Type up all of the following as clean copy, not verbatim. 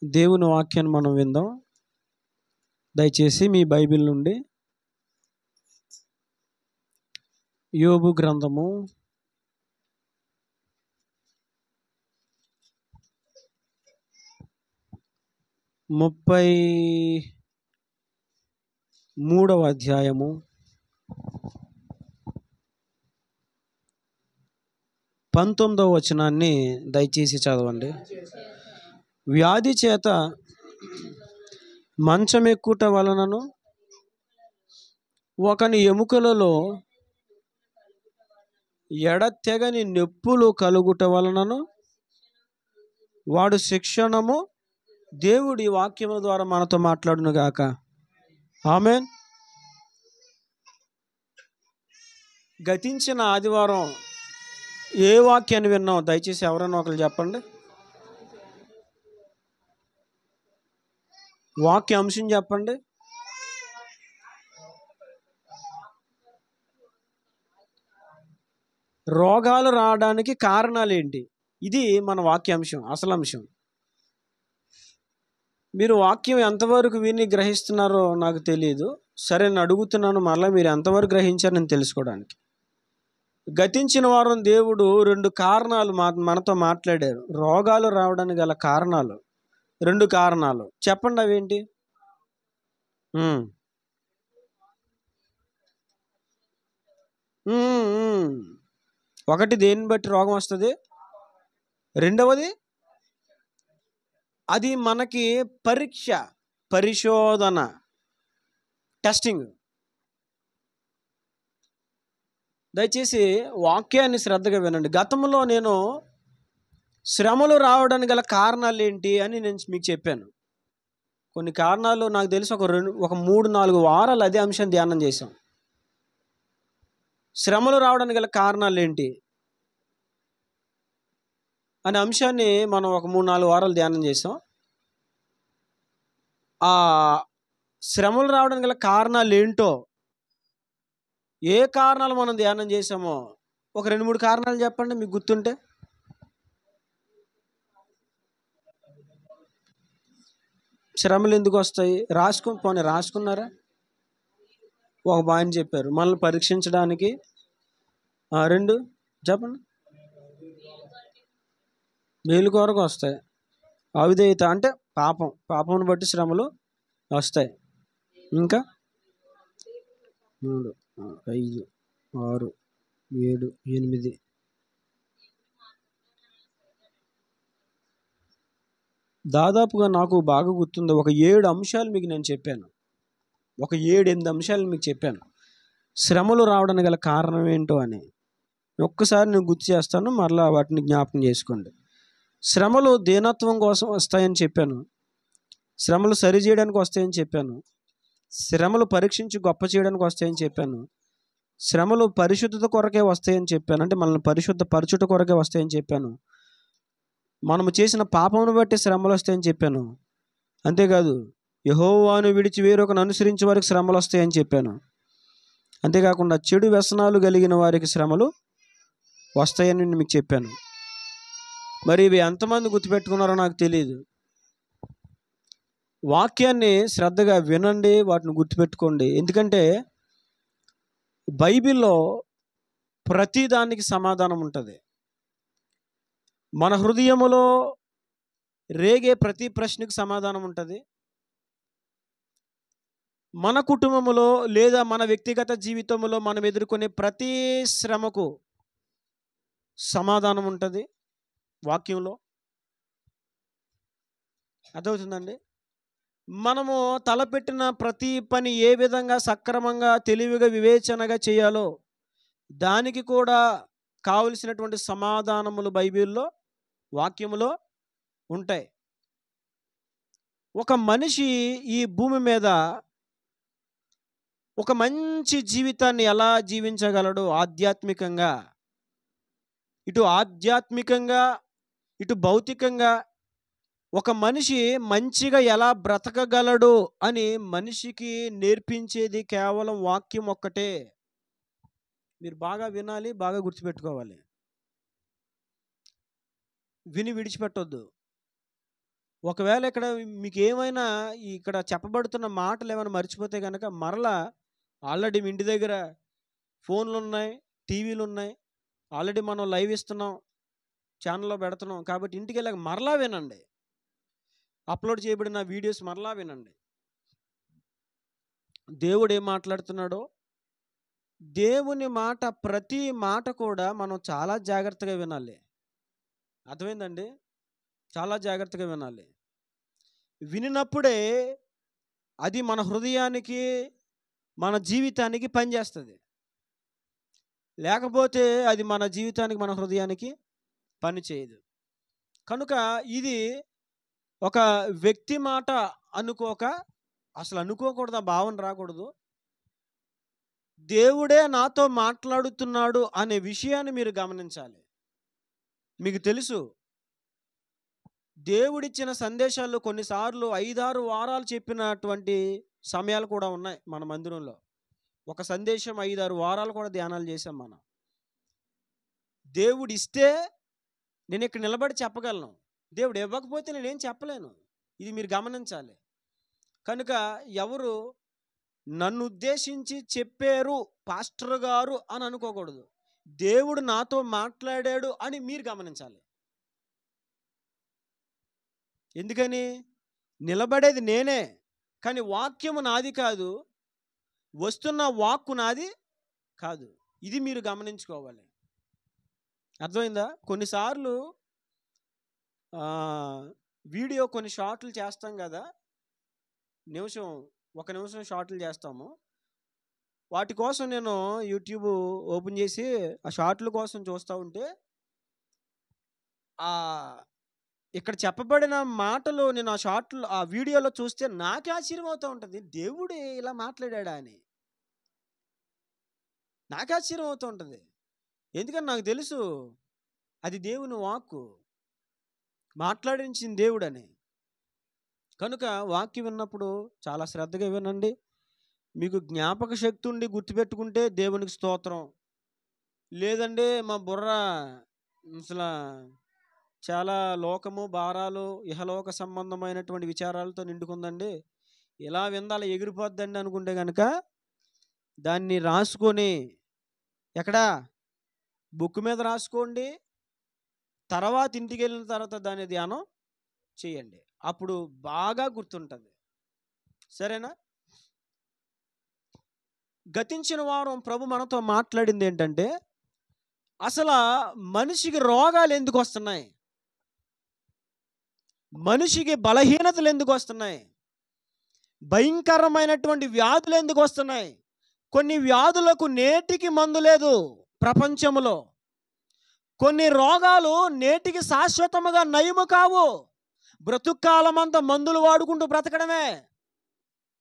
దేవుని వాక్యాన్ని మనం విందాం. దయచేసి మీ బైబిల్ నుండి యోబు గ్రంథము 33వ అధ్యాయము 19వ వచనాన్ని దయచేసి చదవండి. వ్యాధి చేత మంచమెక్కుట వలనను ఒకని ఎముకలలో ఎడతెగని నొప్పులు కలుగుట వలనను వాడు శిక్షణము. దేవుడి వాక్యము ద్వారా మనతో మాట్లాడును గాక. ఆమేన్. గతించిన ఆదివారం ఏ వాక్యాన్ని విన్నాం? దయచేసి ఎవరైనా ఒకరు చెప్పండి. వాక్య అంశం చెప్పండి. రోగాలు రావడానికి కారణాలు ఏంటి? ఇది మన వాక్యాంశం, అసలు అంశం. మీరు వాక్యం ఎంతవరకు విని గ్రహిస్తున్నారో నాకు తెలియదు. సరే, నేను అడుగుతున్నాను మరలా, మీరు ఎంతవరకు గ్రహించారని తెలుసుకోవడానికి. గతించిన వారం దేవుడు 2 కారణాలు మనతో మాట్లాడారు. రోగాలు రావడానికి గల కారణాలు 2 కారణాలు చెప్పండి. అవేంటి? ఒకటి, దేన్ని బట్టి రోగం వస్తుంది. రెండవది, అది మనకి పరీక్ష, పరిశోధన, టెస్టింగ్. దయచేసి వాక్యాన్ని శ్రద్ధగా వినండి. గతంలో నేను శ్రమలు రావడానికి గల కారణాలు ఏంటి అని నేను మీకు చెప్పాను. కొన్ని కారణాలు నాకు తెలిసి ఒక 3-4 వారాలు అదే అంశం ధ్యానం చేశాం. శ్రమలు రావడానికి గల కారణాలు ఏంటి అనే అంశాన్ని మనం ఒక 3-4 వారాలు ధ్యానం చేసాం. ఆ శ్రమలు రావడానికి గల కారణాలు ఏంటో, ఏ కారణాలు మనం ధ్యానం చేసామో ఒక 2-3 కారణాలు చెప్పండి మీకు గుర్తుంటే. శ్రమలు ఎందుకు వస్తాయి? రాసుకున్నారా? ఒక బాగా చెప్పారు. మనల్ని పరీక్షించడానికి. 2 చెప్పండి. మేలు కొరకు వస్తాయి. అవిధేయత అంటే పాపం బట్టి శ్రమలు వస్తాయి. ఇంకా 3, 5, 6, 7, 8 దాదాపుగా నాకు బాగా గుర్తుంది. ఒక 7 అంశాలు మీకు నేను చెప్పాను. ఒక 7-8 అంశాలు మీకు చెప్పాను, శ్రమలు రావడానికి గల కారణం ఏంటో అని. ఒక్కసారి నేను గుర్తు చేస్తాను, మరలా వాటిని జ్ఞాపకం చేసుకోండి. శ్రమలు దీనత్వం కోసం వస్తాయని చెప్పాను. శ్రమలు సరి చేయడానికి వస్తాయని చెప్పాను. శ్రమలు పరీక్షించి గొప్ప చేయడానికి వస్తాయని చెప్పాను. శ్రమలు పరిశుద్ధత కొరకే వస్తాయని చెప్పాను, అంటే మనల్ని పరిశుద్ధ పరచుట కొరకే వస్తాయని చెప్పాను. మనము చేసిన పాపమును బట్టి శ్రమలు వస్తాయని చెప్పాను. అంతేకాదు, యెహోవాను విడిచి వేరొకను అనుసరించే వారికి శ్రమలు వస్తాయని చెప్పాను. అంతేకాకుండా చెడు వ్యసనాలు కలిగిన వారికి శ్రమలు వస్తాయని నేను మీకు చెప్పాను. మరి ఇవి ఎంతమంది గుర్తుపెట్టుకున్నారో నాకు తెలియదు. వాక్యాన్ని శ్రద్ధగా వినండి, వాటిని గుర్తుపెట్టుకోండి. ఎందుకంటే బైబిల్లో ప్రతి దానికి సమాధానం ఉంటుంది. మన హృదయములో రేగే ప్రతి ప్రశ్నకు సమాధానం ఉంటుంది. మన కుటుంబములో లేదా మన వ్యక్తిగత జీవితంలో మనం ఎదుర్కొనే ప్రతి శ్రమకు సమాధానం ఉంటుంది వాక్యంలో. అర్థమవుతుందండి? మనము తలపెట్టిన ప్రతి పని ఏ విధంగా సక్రమంగా, తెలివిగా, వివేచనగా చేయాలో దానికి కూడా కావలసినటువంటి సమాధానములు బైబిల్లో, వాక్యములో ఉంటాయి. ఒక మనిషి ఈ భూమి మీద ఒక మంచి జీవితాన్ని ఎలా జీవించగలడు? ఆధ్యాత్మికంగా, ఇటు భౌతికంగా ఒక మనిషి మంచిగా ఎలా బ్రతకగలడు అని మనిషికి నేర్పించేది కేవలం వాక్యం ఒక్కటే. మీరు బాగా వినాలి, బాగా గుర్తుపెట్టుకోవాలి. విని విడిచిపెట్టొద్దు. ఒకవేళ ఇక్కడ మీకు ఏమైనా ఇక్కడ చెప్పబడుతున్న మాటలు ఏమైనా మర్చిపోతే కనుక మరలా ఆల్రెడీ మీ ఇంటి దగ్గర ఫోన్లు ఉన్నాయి, టీవీలు ఉన్నాయి, ఆల్రెడీ మనం లైవ్ ఇస్తున్నాం, ఛానల్లో పెడుతున్నాం. కాబట్టి ఇంటికి వెళ్ళాక మరలా వినండి, అప్లోడ్ చేయబడిన వీడియోస్ మరలా వినండి. దేవుడు ఏం మాట్లాడుతున్నాడో, దేవుని మాట, ప్రతి మాట కూడా మనం చాలా జాగ్రత్తగా వినాలి. అర్థమైందండి? చాలా జాగ్రత్తగా వినాలి. వినినప్పుడే అది మన హృదయానికి, మన జీవితానికి పనిచేస్తుంది. లేకపోతే అది మన జీవితానికి, మన హృదయానికి పని చేయదు. కనుక ఇది ఒక వ్యక్తి మాట అనుకోక, అసలు అనుకోకూడదు, ఆ భావన రాకూడదు. దేవుడే నాతో మాట్లాడుతున్నాడు అనే విషయాన్ని మీరు గమనించాలి. మీకు తెలుసు, దేవుడిచ్చిన సందేశాలు కొన్నిసార్లు 5-6 వారాలు చెప్పినటువంటి సమయాలు కూడా ఉన్నాయి మన మందిరంలో. ఒక సందేశం 5-6 వారాలు కూడా ధ్యానాలు చేశాం మనం. దేవుడు ఇస్తే నేను ఇక్కడ నిలబడి చెప్పగలను, దేవుడు ఇవ్వకపోతే నేనేం చెప్పలేను. ఇది మీరు గమనించాలి. కనుక ఎవరు నన్ను ఉద్దేశించి చెప్పారు పాస్టర్ గారు అని అనుకోకూడదు. దేవుడు నాతో మాట్లాడాడు అని మీరు గమనించాలి. ఎందుకని? నిలబడేది నేనే, కానీ వాక్యము నాది కాదు, వస్తున్న వాక్కు నాది కాదు. ఇది మీరు గమనించుకోవాలి. అర్థమైందా? కొన్నిసార్లు వీడియో కొన్ని షార్ట్లు చేస్తాం కదా, ఒక నిమిషం షార్ట్లు చేస్తాము. వాటి కోసం నేను యూట్యూబ్ ఓపెన్ చేసి ఆ షార్ట్ల కోసం చూస్తూ ఉంటే ఇక్కడ చెప్పబడిన మాటలు నేను ఆ వీడియోలో చూస్తే నాకే ఆశ్చర్యం అవుతూ ఉంటుంది. దేవుడు ఇలా మాట్లాడా అని నాకే ఆశ్చర్యం అవుతూ ఉంటుంది. ఎందుకని నాకు తెలుసు అది దేవుని వాక్కు, మాట్లాడించిన దేవుడని. కనుక వాక్యం విన్నప్పుడు చాలా శ్రద్ధగా వినండి. మీకు జ్ఞాపక శక్తి ఉండి గుర్తుపెట్టుకుంటే దేవునికి స్తోత్రం. లేదంటే మా బుర్ర అసలు చాలా లోకము, భారాలు, ఇహలోక సంబంధమైనటువంటి విచారాలతో నిండుకుందండి, ఇలా విందాల ఎగిరిపోద్దండి అనుకుంటే కనుక దాన్ని రాసుకొని ఎక్కడా బుక్ మీద రాసుకోండి. తర్వాత ఇంటికి వెళ్ళిన తర్వాత దాన్ని ధ్యానం చేయండి. అప్పుడు బాగా గుర్తుంటుంది. సరేనా? గతించిన వారం ప్రభు మనతో మాట్లాడింది ఏంటంటే, అసలు మనిషికి రోగాలు ఎందుకు వస్తున్నాయి, మనిషికి బలహీనతలు ఎందుకు వస్తున్నాయి, భయంకరమైనటువంటి వ్యాధులు ఎందుకు వస్తున్నాయి. కొన్ని వ్యాధులకు నేటికి మందు లేదు ప్రపంచంలో. కొన్ని రోగాలు నేటికి శాశ్వతముగా నయము కావు. బ్రతుక్కాలమంతా మందులు వాడుకుంటూ బ్రతకడమే.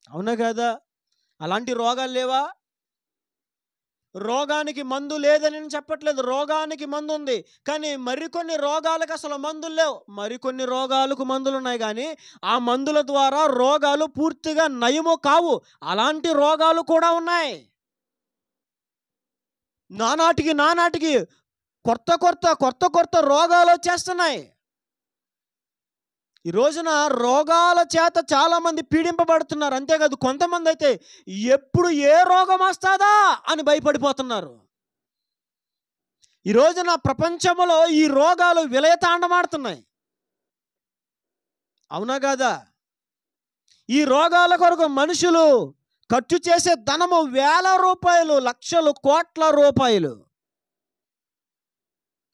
అవునా కదా? అలాంటి రోగాలు లేవా? రోగానికి మందు లేదని నేను చెప్పట్లేదు, రోగానికి మందు ఉంది. కానీ మరికొన్ని రోగాలకు అసలు మందులు లేవు. మరికొన్ని రోగాలకు మందులు ఉన్నాయి, కానీ ఆ మందుల ద్వారా రోగాలు పూర్తిగా నయము కావు. అలాంటి రోగాలు కూడా ఉన్నాయి. నానాటికి కొత్త రోగాలు వచ్చేస్తున్నాయి. ఈ రోజున రోగాల చేత చాలామంది పీడింపబడుతున్నారు. అంతేకాదు, కొంతమంది అయితే ఎప్పుడు ఏ రోగం వస్తుందా అని భయపడిపోతున్నారు. ఈ రోజున ప్రపంచంలో ఈ రోగాలు విలయతాండమాడుతున్నాయి. అవునా కాదా? ఈ రోగాల కొరకు మనుషులు ఖర్చు చేసే ధనము వేల రూపాయలు, లక్షలు, కోట్ల రూపాయలు.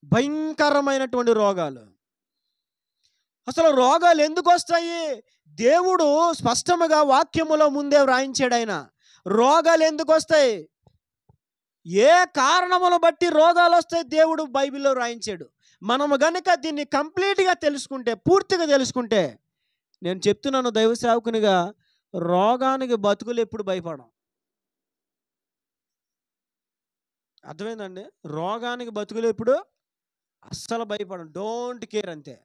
భయంకరమైనటువంటి రోగాలు. అసలు రోగాలు ఎందుకు వస్తాయి? దేవుడు స్పష్టముగా వాక్యములో ముందే వ్రాయించాడు. ఆయన రోగాలు ఎందుకు వస్తాయి, ఏ కారణములు బట్టి రోగాలు వస్తాయి దేవుడు బైబిల్లో వ్రాయించాడు. మనము గనుక దీన్ని కంప్లీట్గా తెలుసుకుంటే, పూర్తిగా తెలుసుకుంటే, నేను చెప్తున్నాను దైవ సేవకునిగా, రోగానికి బతుకులు ఎప్పుడు భయపడం. అర్థమైందండి? రోగానికి బతుకులు ఎప్పుడు అస్సలు భయపడం. డోంట్ కేర్, అంతే.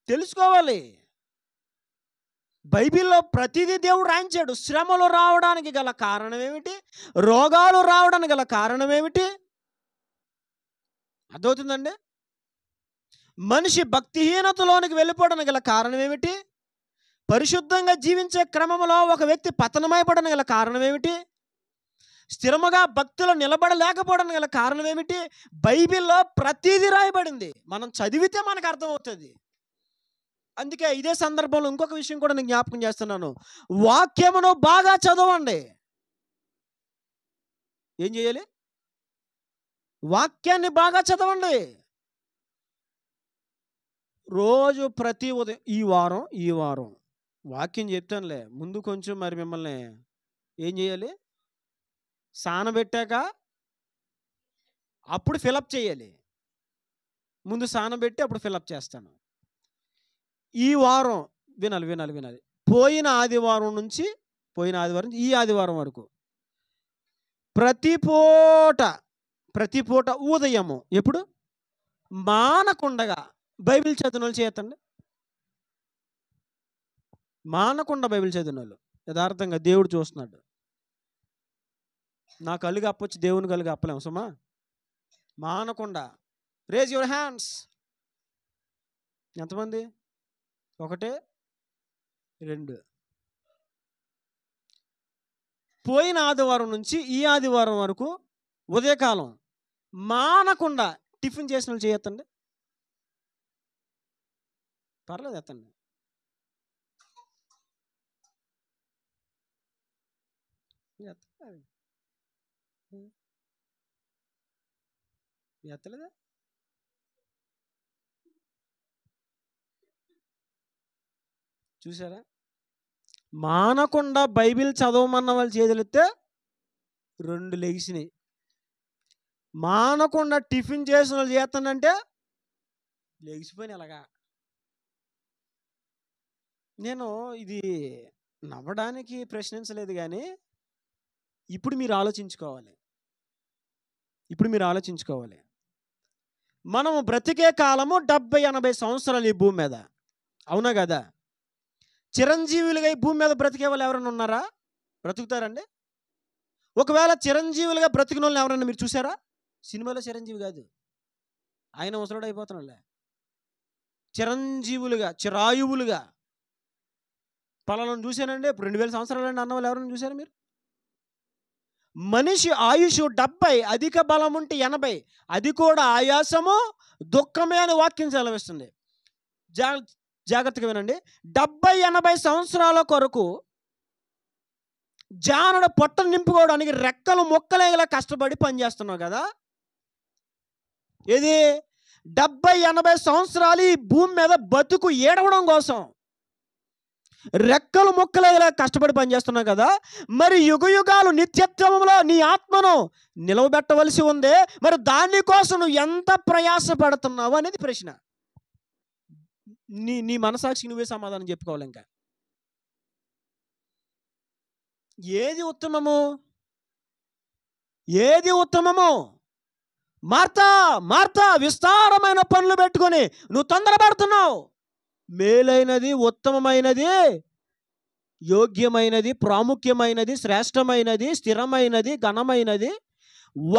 తెలుసుకోవాలి. బైబిల్లో ప్రతిదీ దేవుడు రాయించాడు. శ్రమలు రావడానికి గల కారణం ఏమిటి, రోగాలు రావడానికి గల కారణం ఏమిటి, అర్థమవుతుందండి? మనిషి భక్తిహీనతలోనికి వెళ్ళిపోవడానికి గల కారణం ఏమిటి? పరిశుద్ధంగా జీవించే క్రమంలో ఒక వ్యక్తి పతనమైపోవడానికి గల కారణం ఏమిటి? స్థిరముగా భక్తిలో నిలబడలేకపోవడానికి గల కారణం ఏమిటి? బైబిల్లో ప్రతిదీ రాయబడింది. మనం చదివితే మనకు అర్థమవుతుంది. అందుకే ఇదే సందర్భంలో ఇంకొక విషయం కూడా నేను జ్ఞాపకం చేస్తున్నాను. వాక్యమును బాగా చదవండి. ఏం చేయాలి? వాక్యాన్ని బాగా చదవండి. రోజు ప్రతి ఉదయం ఈ వారం వాక్యం చెప్తానులే, ముందు కొంచెం మరి మిమ్మల్ని ఏం చేయాలి? సానబెట్టాక అప్పుడు ఫిలప్ చేయాలి. ముందు సానబెట్టి అప్పుడు ఫిలప్ చేస్తాను. ఈ వారం వినాలి. పోయిన ఆదివారం నుంచి ఈ ఆదివారం వరకు ప్రతి పూట ఉదయము ఎప్పుడు మానకుండగా బైబిల్ చదివిన వాళ్ళు చేతండి. మానకుండా బైబిల్ చదివిన వాళ్ళు యథార్థంగా దేవుడు చూస్తున్నాడు. నా కళ్ళు కప్పొచ్చి దేవుని కళ్ళు కప్పలేము సుమా. మానకుండా రేజ్ యువర్ హ్యాండ్స్. ఎంతమంది? 1 2. పోయిన ఆదివారం నుంచి ఈ ఆదివారం వరకు ఉదయకాలం మానకుండా టిఫిన్ చేసిన వాళ్ళు చేయొద్దండి. పర్లేదు, ఎత్తండి. ఎత్తలేదా? చూసారా? మానకుండా బైబిల్ చదవమన్న వాళ్ళు చేతులెత్తే 2 లెగిసినాయి. మానకుండా టిఫిన్ చేసిన వాళ్ళు చేస్తానంటే లెగిసిపోయినాయి. అలాగా నేను ఇది నవ్వడానికి ప్రశ్నించలేదు, కానీ ఇప్పుడు మీరు ఆలోచించుకోవాలి. మనము బ్రతికే కాలము 70-80 సంవత్సరాలు ఈ భూమి మీద, అవునా కదా? చిరంజీవులుగా ఈ భూమి మీద బ్రతికే వాళ్ళు ఎవరైనా ఉన్నారా? బ్రతుకుతారండి? ఒకవేళ చిరంజీవులుగా బ్రతికిన వాళ్ళని ఎవరైనా మీరు చూసారా? సినిమాలో చిరంజీవి కాదు, ఆయన ముసలుడు అయిపోతున్నాడులే. చిరంజీవులుగా, చిరాయువులుగా పలాలను చూశానండి. ఇప్పుడు 2000 సంవత్సరాలు అండి అన్న వాళ్ళు ఎవరైనా చూసారా మీరు? మనిషి ఆయుష్ 70, అధిక బలం ఉంటే 80, అది కూడా ఆయాసము దుఃఖమే అని వాక్యం సెలవిస్తుంది. జాగ్రత్తగా వినండి. 70-80 సంవత్సరాల కొరకు జానుడు పొట్టను నింపుకోవడానికి రెక్కలు మొక్కలేలా కష్టపడి పనిచేస్తున్నావు కదా. ఇది 70-80 సంవత్సరాలు ఈ భూమి మీద బతుకు ఏడవడం కోసం రెక్కలు మొక్కలేలా కష్టపడి పనిచేస్తున్నావు కదా. మరి యుగాలు నిత్యత్వంలో నీ ఆత్మను నిలవబెట్టవలసి ఉంది. మరి దానికోసం నువ్వు ఎంత ప్రయాసపడుతున్నావు అనేది ప్రశ్న. నీ మనసాక్షికి నువ్వే సమాధానం చెప్పుకోవాలి. ఇంకా ఏది ఉత్తమము? మార్తా విస్తారమైన పనులు పెట్టుకొని నువ్వు తొందరపడుతున్నావు. మేలైనది, ఉత్తమమైనది, యోగ్యమైనది, ప్రాముఖ్యమైనది, శ్రేష్టమైనది, స్థిరమైనది, ఘనమైనది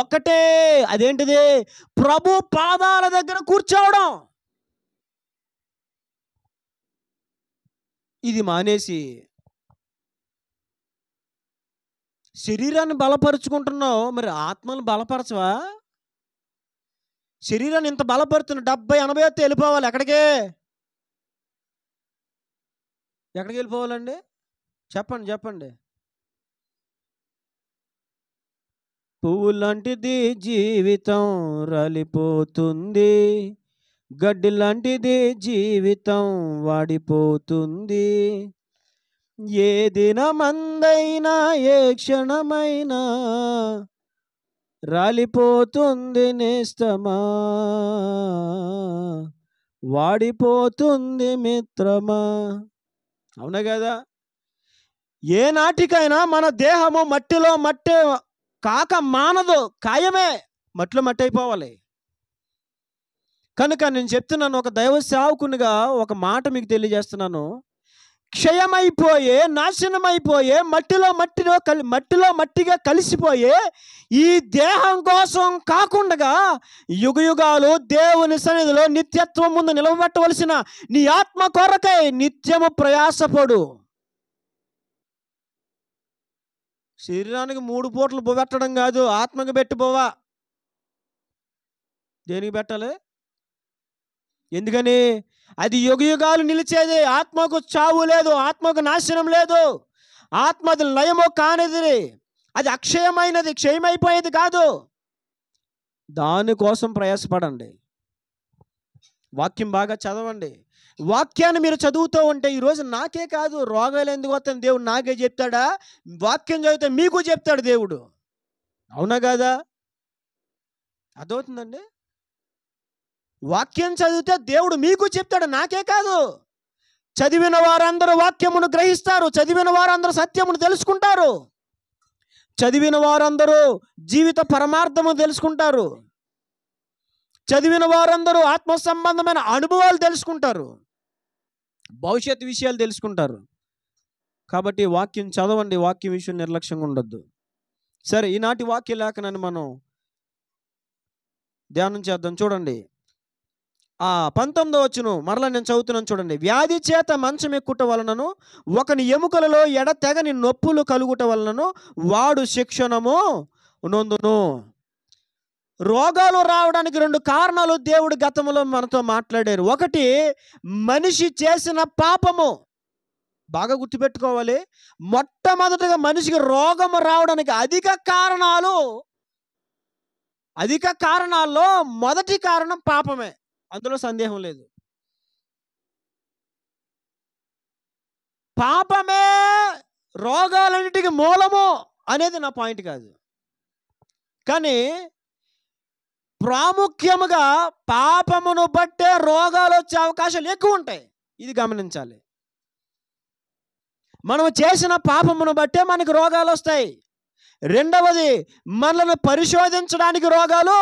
ఒకటే. అదేంటిది? ప్రభు పాదాల దగ్గర కూర్చోవడం. ఇది మానేసి శరీరాన్ని బలపరుచుకుంటున్నావు, మరి ఆత్మను బలపరచవా? శరీరాన్ని ఇంత బలపరుతున్న 70-80 అయితే వెళ్ళిపోవాలి. ఎక్కడికి వెళ్ళిపోవాలండి? చెప్పండి. పువ్వు లాంటిది జీవితం రాలిపోతుంది, గడ్డి లాంటిది జీవితం వాడిపోతుంది. ఏ దినమందైనా ఏ క్షణమైనా రాలిపోతుంది నేస్తమా, వాడిపోతుంది మిత్రమా. అవునా కదా? ఏ నాటికైనా మన దేహము మట్టిలో మట్టి కాక మానదు, ఖాయమే, మట్టిలో మట్టి అయిపోవాలి. కనుక నేను చెప్తున్నాను, ఒక దైవ సేవకునిగా ఒక మాట మీకు తెలియజేస్తున్నాను. క్షయమైపోయే, నాశనమైపోయే, మట్టిలో మట్టిగా కలిసిపోయే ఈ దేహం కోసం కాకుండా యుగయుగాలు దేవుని సన్నిధిలో నిత్యత్వం ముందు నిలవబెట్టవలసిన నీ ఆత్మ కొరకై నిత్యము ప్రయాసపడు. శరీరానికి 3 పూటలు పెట్టడం కాదు, ఆత్మకి పెట్టిపోవా. దేనికి పెట్టాలి? ఎందుకని? అది యుగయుగాలు నిలిచేది. ఆత్మకు చావు లేదు, ఆత్మకు నాశనం లేదు. ఆత్మది లయము కానిది, అది అక్షయమైనది, క్షయమైపోయేది కాదు. దానికోసం ప్రయాసపడండి. వాక్యం బాగా చదవండి. వాక్యాన్ని మీరు చదువుతూ ఉంటే ఈరోజు నాకే కాదు, రోగాలు ఎందుకు వస్తాయని దేవుడు నాకే చెప్తాడా? వాక్యం చదివితే మీకు చెప్తాడు దేవుడు. అవునా కాదా? అర్థమవుతుందండి? వాక్యం చదివితే దేవుడు మీకు చెప్తాడు, నాకే కాదు. చదివిన వారందరూ వాక్యమును గ్రహిస్తారు, చదివిన వారందరూ సత్యమును తెలుసుకుంటారు, చదివిన వారందరూ జీవిత పరమార్థము తెలుసుకుంటారు, చదివిన వారందరూ ఆత్మ సంబంధమైన అనుభవాలు తెలుసుకుంటారు, భవిష్యత్తు విషయాలు తెలుసుకుంటారు. కాబట్టి వాక్యం చదవండి, వాక్యం విషయం నిర్లక్ష్యంగా ఉండొద్దు. సరే, ఈనాటి వాక్య లేఖనాన్ని మనం ధ్యానం చేద్దాం. చూడండి, 19వ వచనం మరలా నేను చదువుతున్నాను. చూడండి, వ్యాధి చేత మంచం ఎక్కుట వలనను ఒకని ఎముకలలో ఎడతెగని నొప్పులు కలుగుట వలనను వాడు శిక్షణము నొందును. రోగాలు రావడానికి 2 కారణాలు దేవుడు గతంలో మనతో మాట్లాడారు. ఒకటి, మనిషి చేసిన పాపము. బాగా గుర్తుపెట్టుకోవాలి. మొట్టమొదటిగా మనిషికి రోగము రావడానికి అధిక కారణాల్లో మొదటి కారణం పాపమే. అందులో సందేహం లేదు. పాపమే రోగాలన్నిటికీ మూలము అనేది నా పాయింట్ కాదు. కానీ ప్రాముఖ్యముగా పాపమును బట్టే రోగాలు వచ్చే అవకాశాలు ఎక్కువ ఉంటాయి. ఇది గమనించాలి. మనం చేసిన పాపమును బట్టే మనకి రోగాలు వస్తాయి. రెండవది, మనల్ని పరిశోధించడానికి రోగాలు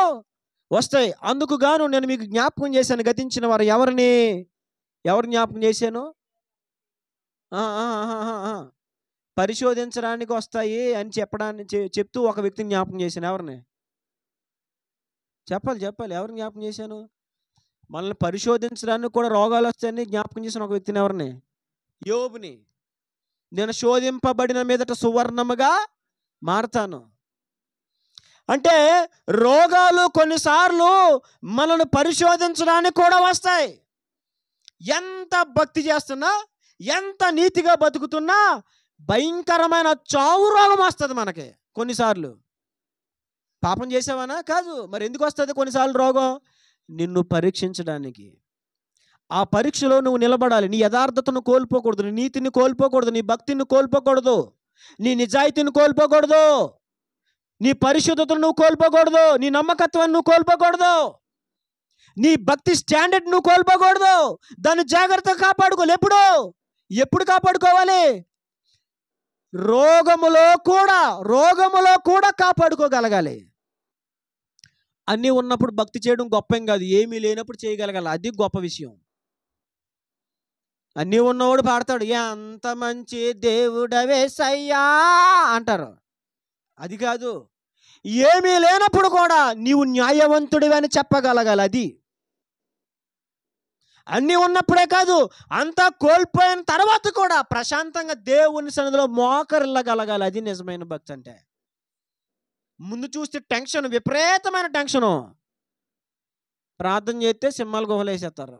వస్తాయి. అందుకు గాను నేను మీకు జ్ఞాపకం చేశాను, గతించిన వారు ఎవరు జ్ఞాపకం చేశాను? పరిశోధించడానికి వస్తాయి అని చెప్తూ ఒక వ్యక్తిని జ్ఞాపకం చేశాను. ఎవరిని చెప్పాలి ఎవరిని జ్ఞాపకం చేశాను? మనల్ని పరిశోధించడానికి కూడా రోగాలు వస్తాయని జ్ఞాపకం చేసిన ఒక వ్యక్తిని. ఎవరిని? యోబుని. నేను శోధింపబడిన మీదట సువర్ణముగా మారతాను. అంటే రోగాలు కొన్నిసార్లు మనల్ని పరిశోధించడానికి కూడా వస్తాయి. ఎంత భక్తి చేస్తున్నా, ఎంత నీతిగా బతుకుతున్నా భయంకరమైన చావు రోగం వస్తుంది మనకి కొన్నిసార్లు. పాపం చేసావనా? కాదు. మరి ఎందుకు వస్తుంది కొన్నిసార్లు రోగం? నిన్ను పరీక్షించడానికి. ఆ పరీక్షలో నువ్వు నిలబడాలి. నీ యథార్థతను కోల్పోకూడదు, నీ నీతిని కోల్పోకూడదు, నీ భక్తిని కోల్పోకూడదు, నీ నిజాయితీని కోల్పోకూడదు, నీ పరిశుద్ధతను నువ్వు కోల్పోకూడదు, నీ నమ్మకత్వాన్ని నువ్వు కోల్పోకూడదు, నీ భక్తి స్టాండర్డ్ నువ్వు కోల్పోకూడదు. దాన్ని జాగ్రత్తగా కాపాడుకోవాలి. ఎప్పుడు కాపాడుకోవాలి? రోగములో కూడా కాపాడుకోగలగాలి. అన్నీ ఉన్నప్పుడు భక్తి చేయడం గొప్పం కాదు, ఏమీ లేనప్పుడు చేయగలగాలి, అది గొప్ప విషయం. అన్నీ ఉన్నవాడు పాడతాడు, ఎంత మంచి దేవుడవేసయ్యా అంటారు. అది కాదు. ఏమీ లేనప్పుడు కూడా నీవు న్యాయవంతుడివి అని చెప్పగలగాలి. అది అన్నీ ఉన్నప్పుడే కాదు, అంతా కోల్పోయిన తర్వాత కూడా ప్రశాంతంగా దేవుని సన్నిధిలో మోకరిల్లగలగాలి. అది నిజమైన భక్తి అంటే. ముందు చూస్తే టెన్షన్, విపరీతమైన టెన్షను. ప్రార్థన చేస్తే సింహాలు గుహలు వేసేస్తారు,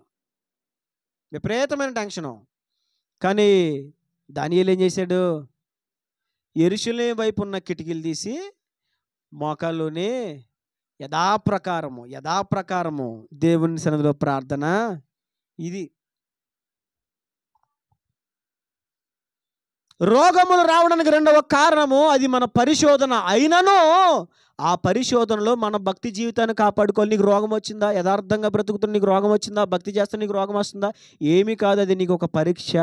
విపరీతమైన టెన్షను. కానీ దానియేలు ఏం చేశాడు? యెరూషలేము వైపు ఉన్న కిటికీలు తీసి మోకాల్లోనే యథాప్రకారము దేవుని సన్నిధిలో ప్రార్థన. ఇది రోగములు రావడానికి రెండవ కారణము, అది మన పరిశోధన. అయినను ఆ పరిశోధనలో మన భక్తి జీవితాన్ని కాపాడుకోవాలి. నీకు రోగం వచ్చిందా? యథార్థంగా బ్రతుకుతున్న నీకు రోగం వచ్చిందా? భక్తి చేస్తే నీకు రోగం వస్తుందా? ఏమీ కాదు, అది నీకు ఒక పరీక్ష.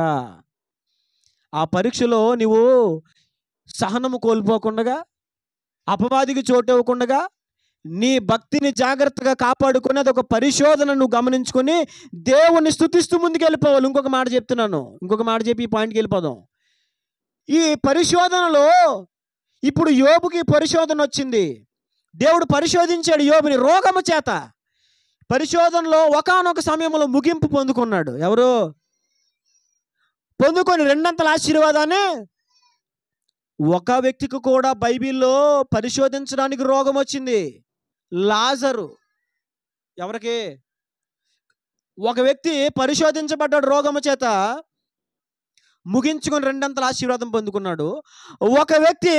ఆ పరీక్షలో నీవు సహనము కోల్పోకుండా, అపవాదికి చోటు ఇవ్వకుండా, నీ భక్తిని జాగ్రత్తగా కాపాడుకొని అది ఒక పరిశోధన నువ్వు గమనించుకొని దేవుణ్ణి స్తుతిస్తూ ముందుకు వెళ్ళిపోవాలి. ఇంకొక మాట చెప్తున్నాను, ఇంకొక మాట చెప్పి ఈ పాయింట్కి వెళ్ళిపోదాం. ఈ పరిశోధనలో ఇప్పుడు యోబుకి పరిశోధన వచ్చింది. దేవుడు పరిశోధించాడు యోబుని రోగము చేత. పరిశోధనలో ఒకానొక సమయంలో ముగింపు పొందుకున్నాడు. ఎవరు? పొందుకొని రెండంతల ఆశీర్వాదాన్ని. ఒక వ్యక్తికి కూడా బైబిల్లో పరిశోధించడానికి రోగం వచ్చింది, లాజరు. ఎవరికి? ఒక వ్యక్తి పరిశోధించబడ్డాడు రోగము చేత, ముగించుకొని రెండంతల ఆశీర్వాదం పొందుకున్నాడు. ఒక వ్యక్తి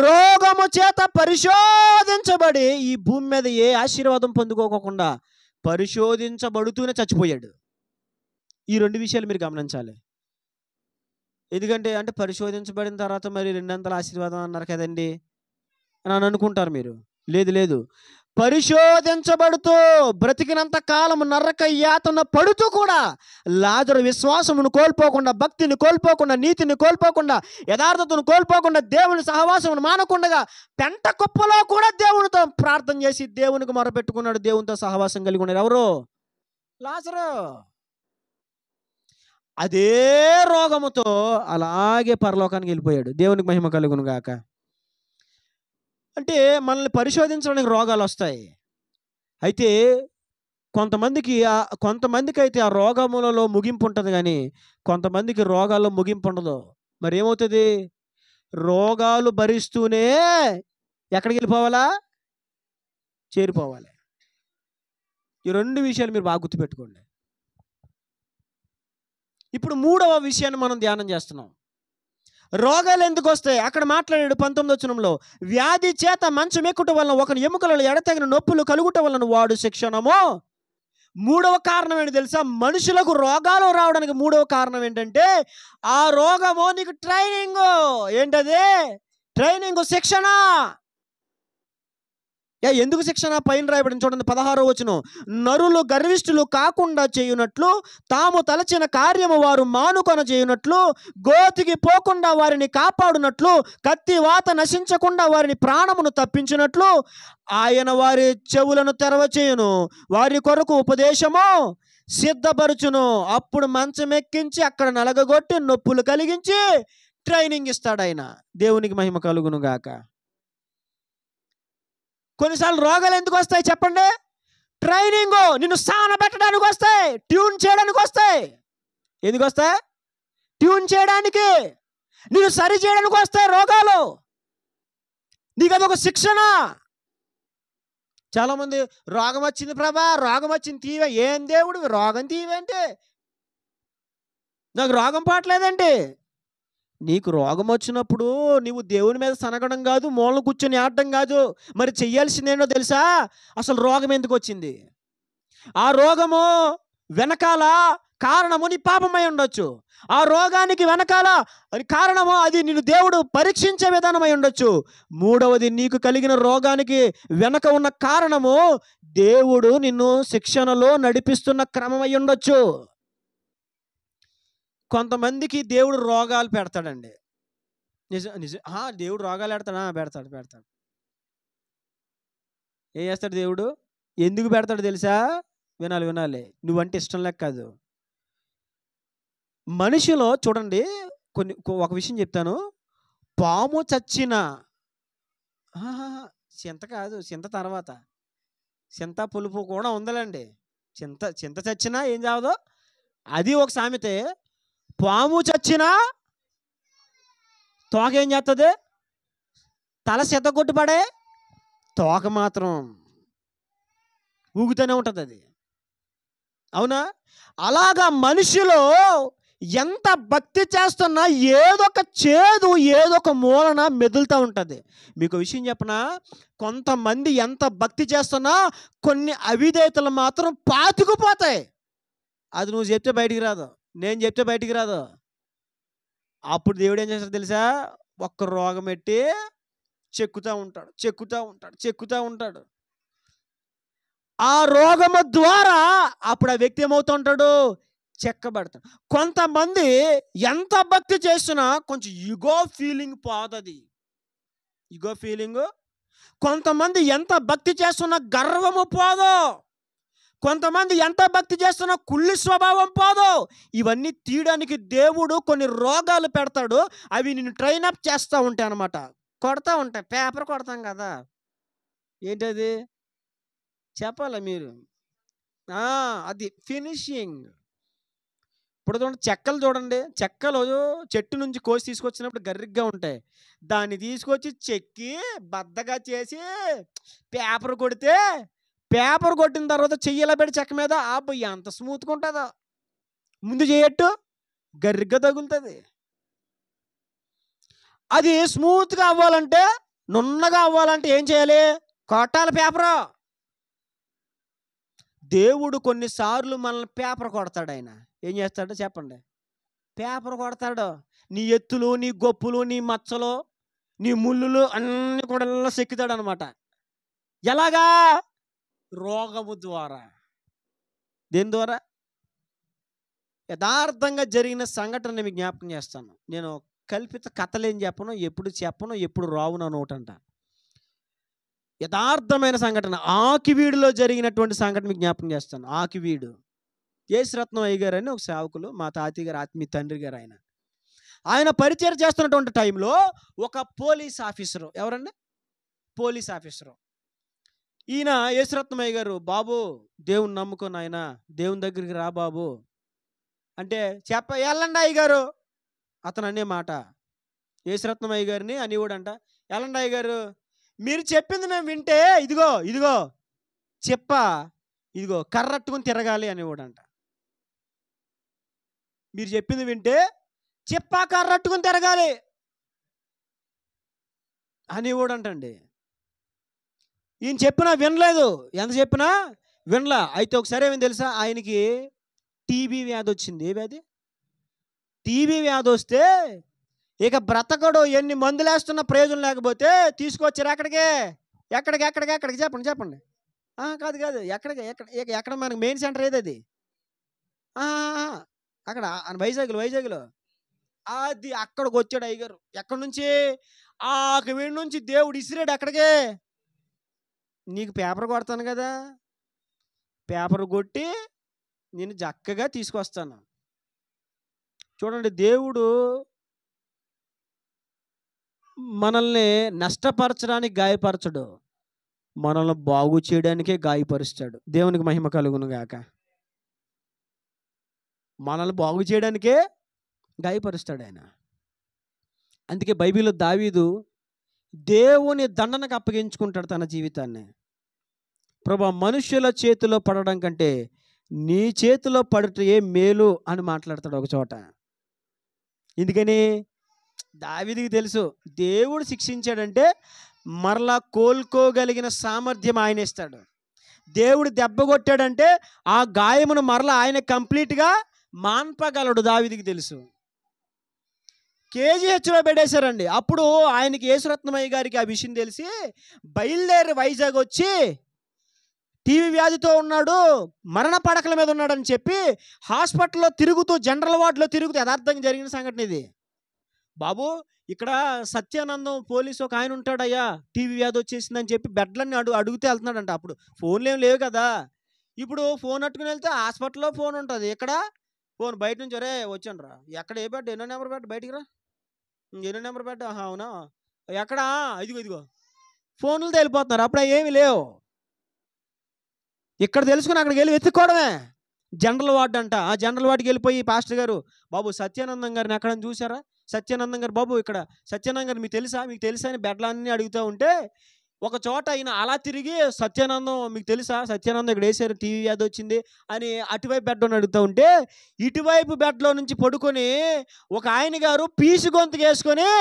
రోగము చేత పరిశోధించబడి ఈ భూమి మీద ఏ ఆశీర్వాదం పొందుకోకుండా పరిశోధించబడుతూనే చచ్చిపోయాడు. ఈ రెండు విషయాలు మీరు గమనించాలి. ఎందుకంటే అంటే పరిశోధించబడిన తర్వాత మరి రెండంతల ఆశీర్వాదం అన్నారు కదండి అని అనుకుంటారు మీరు. లేదు లేదు, పరిశోధించబడుతూ బ్రతికినంత కాలం నరక యాతన పడుతూ కూడా లాజరు విశ్వాసమును కోల్పోకుండా, భక్తిని కోల్పోకుండా, నీతిని కోల్పోకుండా, యథార్థతను కోల్పోకుండా, దేవుని సహవాసమును మానకుండా పెంట కుప్పలో కూడా దేవునితో ప్రార్థన చేసి దేవునికి మొరపెట్టుకున్నాడు. దేవునితో సహవాసం కలిగి ఉన్నాడు. ఎవరు? లాజరు. అదే రోగముతో అలాగే పరలోకానికి వెళ్ళిపోయాడు. దేవునికి మహిమ కలుగును గాక. అంటే మనల్ని పరిశోధించడానికి రోగాలు వస్తాయి. అయితే కొంతమందికి అయితే ఆ రోగములలో ముగింపు ఉంటుంది, కానీ కొంతమందికి రోగాల్లో ముగింపు ఉండదు. మరి ఏమవుతుంది? రోగాలు భరిస్తూనే ఎక్కడికి వెళ్ళిపోవాలా? చేరిపోవాలి. ఈ రెండు విషయాలు మీరు బాగా గుర్తుపెట్టుకోండి. ఇప్పుడు మూడవ విషయాన్ని మనం ధ్యానం చేస్తున్నాం. రోగాలు ఎందుకు వస్తాయి? అక్కడ మాట్లాడాడు 19వ వచనంలో, వ్యాధి చేత మంచం ఎక్కుట వలన ఒకని ఎముకలలో ఎడతగిన నొప్పులు కలుగుట వలన వాడు శిక్షణము. మూడవ కారణం ఏంటి తెలుసా? మనుషులకు రోగాలు రావడానికి మూడవ కారణం ఏంటంటే ఆ రోగము నీకు ట్రైనింగ్. ఏంటది? ట్రైనింగ్, శిక్షణ. ఎందుకు శిక్షణ? పైన రాయబడిన చూడండి 16వ వచనం, నరులు గర్విష్ఠులు కాకుండా చేయునట్లు, తాము తలచిన కార్యము వారు మానుకొన చేయునట్లు, గోతికి పోకుండా వారిని కాపాడునట్లు, కత్తి వాత నశించకుండా వారిని ప్రాణమును తప్పించినట్లు ఆయన వారి చెవులను తెరవచేయును, వారి కొరకు ఉపదేశము సిద్ధపరచును. అప్పుడు మంచం ఎక్కించి అక్కడ నలగగొట్టి నొప్పులు కలిగించి ట్రైనింగ్ ఇస్తాడు ఆయన. దేవునికి మహిమ కలుగును గాక. కొన్నిసార్లు రోగాలు ఎందుకు వస్తాయి చెప్పండి? ట్రైనింగ్. నిన్ను సానబెట్టడానికి వస్తాయి, ట్యూన్ చేయడానికి వస్తాయి. ఎందుకు వస్తాయి? ట్యూన్ చేయడానికి, నిన్ను సరి చేయడానికి వస్తాయి రోగాలు. నీకు అదొక శిక్షణ. చాలామంది రోగం వచ్చింది ప్రభా, రోగం వచ్చింది తీవే. ఏం దేవుడు రోగం తీవేంటి? నాకు రోగం పాటలేదండి. నీకు రోగం వచ్చినప్పుడు నీవు దేవుని మీద సనగడం కాదు, మూలను కూర్చొని ఆడటం కాదు. మరి చెయ్యాల్సిందేంటో తెలుసా? అసలు రోగం ఎందుకు వచ్చింది? ఆ రోగము వెనకాల కారణము నీ పాపమై ఉండొచ్చు. ఆ రోగానికి వెనకాల కారణము అది నిన్ను దేవుడు పరీక్షించే విధానమై ఉండొచ్చు. మూడవది, నీకు కలిగిన రోగానికి వెనక ఉన్న కారణము దేవుడు నిన్ను శిక్షణలో నడిపిస్తున్న క్రమమై ఉండొచ్చు. కొంతమందికి దేవుడు రోగాలు పెడతాడండి. దేవుడు రోగాలు పెడతాడు. ఏం చేస్తాడు దేవుడు? ఎందుకు పెడతాడు తెలుసా? వినాలి. నువ్వంటే ఇష్టం లేక కాదు. మనిషిలో చూడండి, ఒక విషయం చెప్తాను. పాము చచ్చిన చింత కాదు, చింత తర్వాత చింత పులుపు కూడా ఉందలండి. చింత చచ్చినా ఏం చావదో అది ఒక సామెతే. పాము చచ్చినా తోక ఏం చేస్తుంది? తల సెతగొట్టు పడే, తోక మాత్రం ఊగుతూనే ఉంటుంది అది. అవునా? అలాగా మనిషిలో ఎంత భక్తి చేస్తున్నా ఏదొక చేదు ఏదొక మూలన మెదులుతూ ఉంటుంది. మీకు విషయం చెప్పనా? కొంతమంది ఎంత భక్తి చేస్తున్నా కొన్ని అవిధేయతలు మాత్రం పాతుకుపోతాయి. అది నువ్వు చెప్తే బయటికి రాదు, నేను చెప్తే బయటికి రాదు. అప్పుడు దేవుడు ఏం చేస్తాడు తెలుసా? ఒక్క రోగం పెట్టి చెక్కుతూ ఉంటాడు. ఆ రోగము ద్వారా అప్పుడు ఆ వ్యక్తి ఏమవుతుంటాడు? చెక్కబడతాడు. కొంతమంది ఎంత భక్తి చేస్తున్నా కొంచెం ఇగో ఫీలింగ్ పోతుంది. ఇగో ఫీలింగ్ కొంతమంది ఎంత భక్తి చేస్తున్నా గర్వము పోదు. కొంతమంది ఎంత భక్తి చేస్తున్నా కుళ్ళి స్వభావం పోదు. ఇవన్నీ తీయడానికి దేవుడు కొన్ని రోగాలు పెడతాడు. అవి నిన్ను ట్రైన్ అప్ చేస్తూ ఉంటాయి అన్నమాట. కొడతా ఉంటాయి. పేపర్ కొడతాం కదా, ఏంటది చెప్పాలా మీరు? అది ఫినిషింగ్. ఇప్పుడు చూడండి, చెక్కలు చూడండి, చెక్కలు చెట్టు నుంచి కోసి తీసుకొచ్చినప్పుడు గర్రిగ్గా ఉంటాయి. దాన్ని తీసుకొచ్చి చెక్కి బద్దగా చేసి పేపర్ కొడితే, పేపర్ కొట్టిన తర్వాత చెయ్యిలా పెట్టి చెక్క మీద ఎంత స్మూత్గా ఉంటుందో. ముందు చేయట్టు గర్రిగ్గా తగులుతుంది. అది స్మూత్గా అవ్వాలంటే, నున్నగా అవ్వాలంటే ఏం చేయాలి? కొట్టాలి పేపరు. దేవుడు కొన్నిసార్లు మనల్ని పేపర్ కొడతాడు. ఆయన ఏం చేస్తాడో చెప్పండి? పేపర్ కొడతాడు. నీ ఎత్తులు, నీ గొప్పులు, నీ మచ్చలు, నీ ముళ్ళులు అన్నీ కూడా సెక్కుతాడు అనమాట. ఎలాగా? రోగము ద్వారా. దేని ద్వారా? యథార్థంగా జరిగిన సంఘటన మీకు జ్ఞాపకం చేస్తాను. నేను కల్పిత కథలేం చెప్పను, ఎప్పుడు రావు నా నోటంట. యథార్థమైన సంఘటన, ఆకివీడులో జరిగినటువంటి సంఘటన మీకు జ్ఞాపకం చేస్తాను. ఆకివీడు యేసురత్నం అయ్య గారు అని ఒక సేవకులు, మా తాతయ్య గారు ఆత్మీయ తండ్రి గారు. ఆయన పరిచయం చేస్తున్నటువంటి టైంలో ఒక పోలీస్ ఆఫీసరు, ఎవరండి? Police officer. ఈయన యేసురత్నం అయ్య గారు, బాబు దేవుని నమ్ముకొని ఆయన దేవుని దగ్గరికి రా బాబు అంటే, వెళ్ళండి అయ్య గారు అతను అనే మాట. యేసురత్నం అయ్య గారిని అనేవాడంట, వెళ్ళండి అయ్య గారు, మీరు చెప్పింది మేము వింటే ఇదిగో ఇదిగో కర్రట్టుకుని తిరగాలి అనేవాడంట. మీరు చెప్పింది వింటే కర్రట్టుకుని తిరగాలి అనేవాడంటండి. ఈయన చెప్పినా వినలేదు, ఎంత చెప్పినా వినలా. అయితే ఒకసారి ఏమైంది తెలుసా? ఆయనకి టీబీ వ్యాధి వచ్చింది. ఏ వ్యాధి? టీబీ వ్యాధి వస్తే ఇక బ్రతకడు. ఎన్ని మందులు వేస్తున్న ప్రయోజనం లేకపోతే తీసుకొచ్చారు ఎక్కడికి చెప్పండి. కాదు ఎక్కడ మనకి మెయిన్ సెంటర్ ఏది? అది అక్కడ వైజాగ్లో అది. అక్కడికి వచ్చాడు అయ్యగారు. ఎక్కడి నుంచి? వీడి నుంచి దేవుడు ఇసిరాడు. అక్కడికే, నీకు పేపర్ కొడతాను కదా, పేపర్ కొట్టి నేను చక్కగా తీసుకొస్తాను. చూడండి, దేవుడు మనల్ని నష్టపరచడానికి గాయపరచడు, మనల్ని బాగు చేయడానికే గాయపరుస్తాడు. దేవునికి మహిమ కలుగును గాక. మనల్ని బాగు చేయడానికే గాయపరుస్తాడు ఆయన. అందుకే బైబిల్లో దావీదు దేవుని దండనకు అప్పగించుకుంటాడు తన జీవితాన్ని. ప్రభా, మనుషుల చేతిలో పడడం కంటే నీ చేతిలో పడట ఏ మేలు అని మాట్లాడతాడు ఒక చోట. ఎందుకని? దావీదుకి తెలుసు, దేవుడు శిక్షించాడంటే మరలా కోలుకోగలిగిన సామర్థ్యం ఆయన ఇస్తాడు. దేవుడు దెబ్బ కొట్టాడంటే ఆ గాయమును మరలా ఆయన కంప్లీట్గా మాన్పగలడు. దావీదుకి తెలుసు. కేజీహెచ్లో పెట్టేశారండి. అప్పుడు ఆయనకి, యేసురత్నమయ్య గారికి ఆ విషయం తెలిసి బయలుదేరి వైజాగ్ వచ్చి, టీవీ వ్యాధితో ఉన్నాడు, మరణ పడకల మీద ఉన్నాడని చెప్పి హాస్పిటల్లో తిరుగుతూ, జనరల్ వార్డులో తిరుగుతూ, యథార్థంగా జరిగిన సంఘటన ఇది. బాబు, ఇక్కడ సత్యానందం పోలీసు ఒక ఆయన ఉంటాడయ్యా, టీవీ వ్యాధి వచ్చేసిందని చెప్పి బెడ్లన్నీ అడుగుతూ వెళ్తున్నాడంట. అప్పుడు ఫోన్లు ఏం లేవు కదా. ఇప్పుడు ఫోన్ అట్టుకుని వెళ్తే హాస్పిటల్లో ఫోన్ ఉంటుంది, ఇక్కడ ఫోన్ బయట నుంచి, ఒరే వచ్చాను రా, ఎక్కడ ఏ బెడ్, ఎన్నో నెంబర్ బెడ్, బయటికి రా, ఎన్నో నెంబర్ బెడ్, అవునా ఎక్కడా, ఇదిగో ఫోన్లు తెలిపోతున్నారు. అప్పుడు ఏమి లేవు. ఇక్కడ తెలుసుకుని అక్కడికి వెళ్ళి వెతుక్కోవడమే. జనరల్ వార్డు అంట. ఆ జనరల్ వార్డుకి వెళ్ళిపోయి, పాస్టర్ గారు, బాబు సత్యానందం గారిని ఎక్కడని చూసారా? సత్యానందం గారు, బాబు ఇక్కడ సత్యానందం గారు మీకు తెలుసా అని బెడ్లన్నీ అడుగుతూ ఉంటే, ఒక చోట ఆయన అలా తిరిగి, సత్యానందం మీకు తెలుసా, సత్యానందం ఇక్కడ వేసారు, టీవీ వ్యాధి వచ్చింది అని అటువైపు బెడ్ అని అడుగుతూ ఉంటే, ఇటువైపు బెడ్లో నుంచి పడుకొని ఒక ఆయన గారు పీసు గొంతుకు వేసుకొని,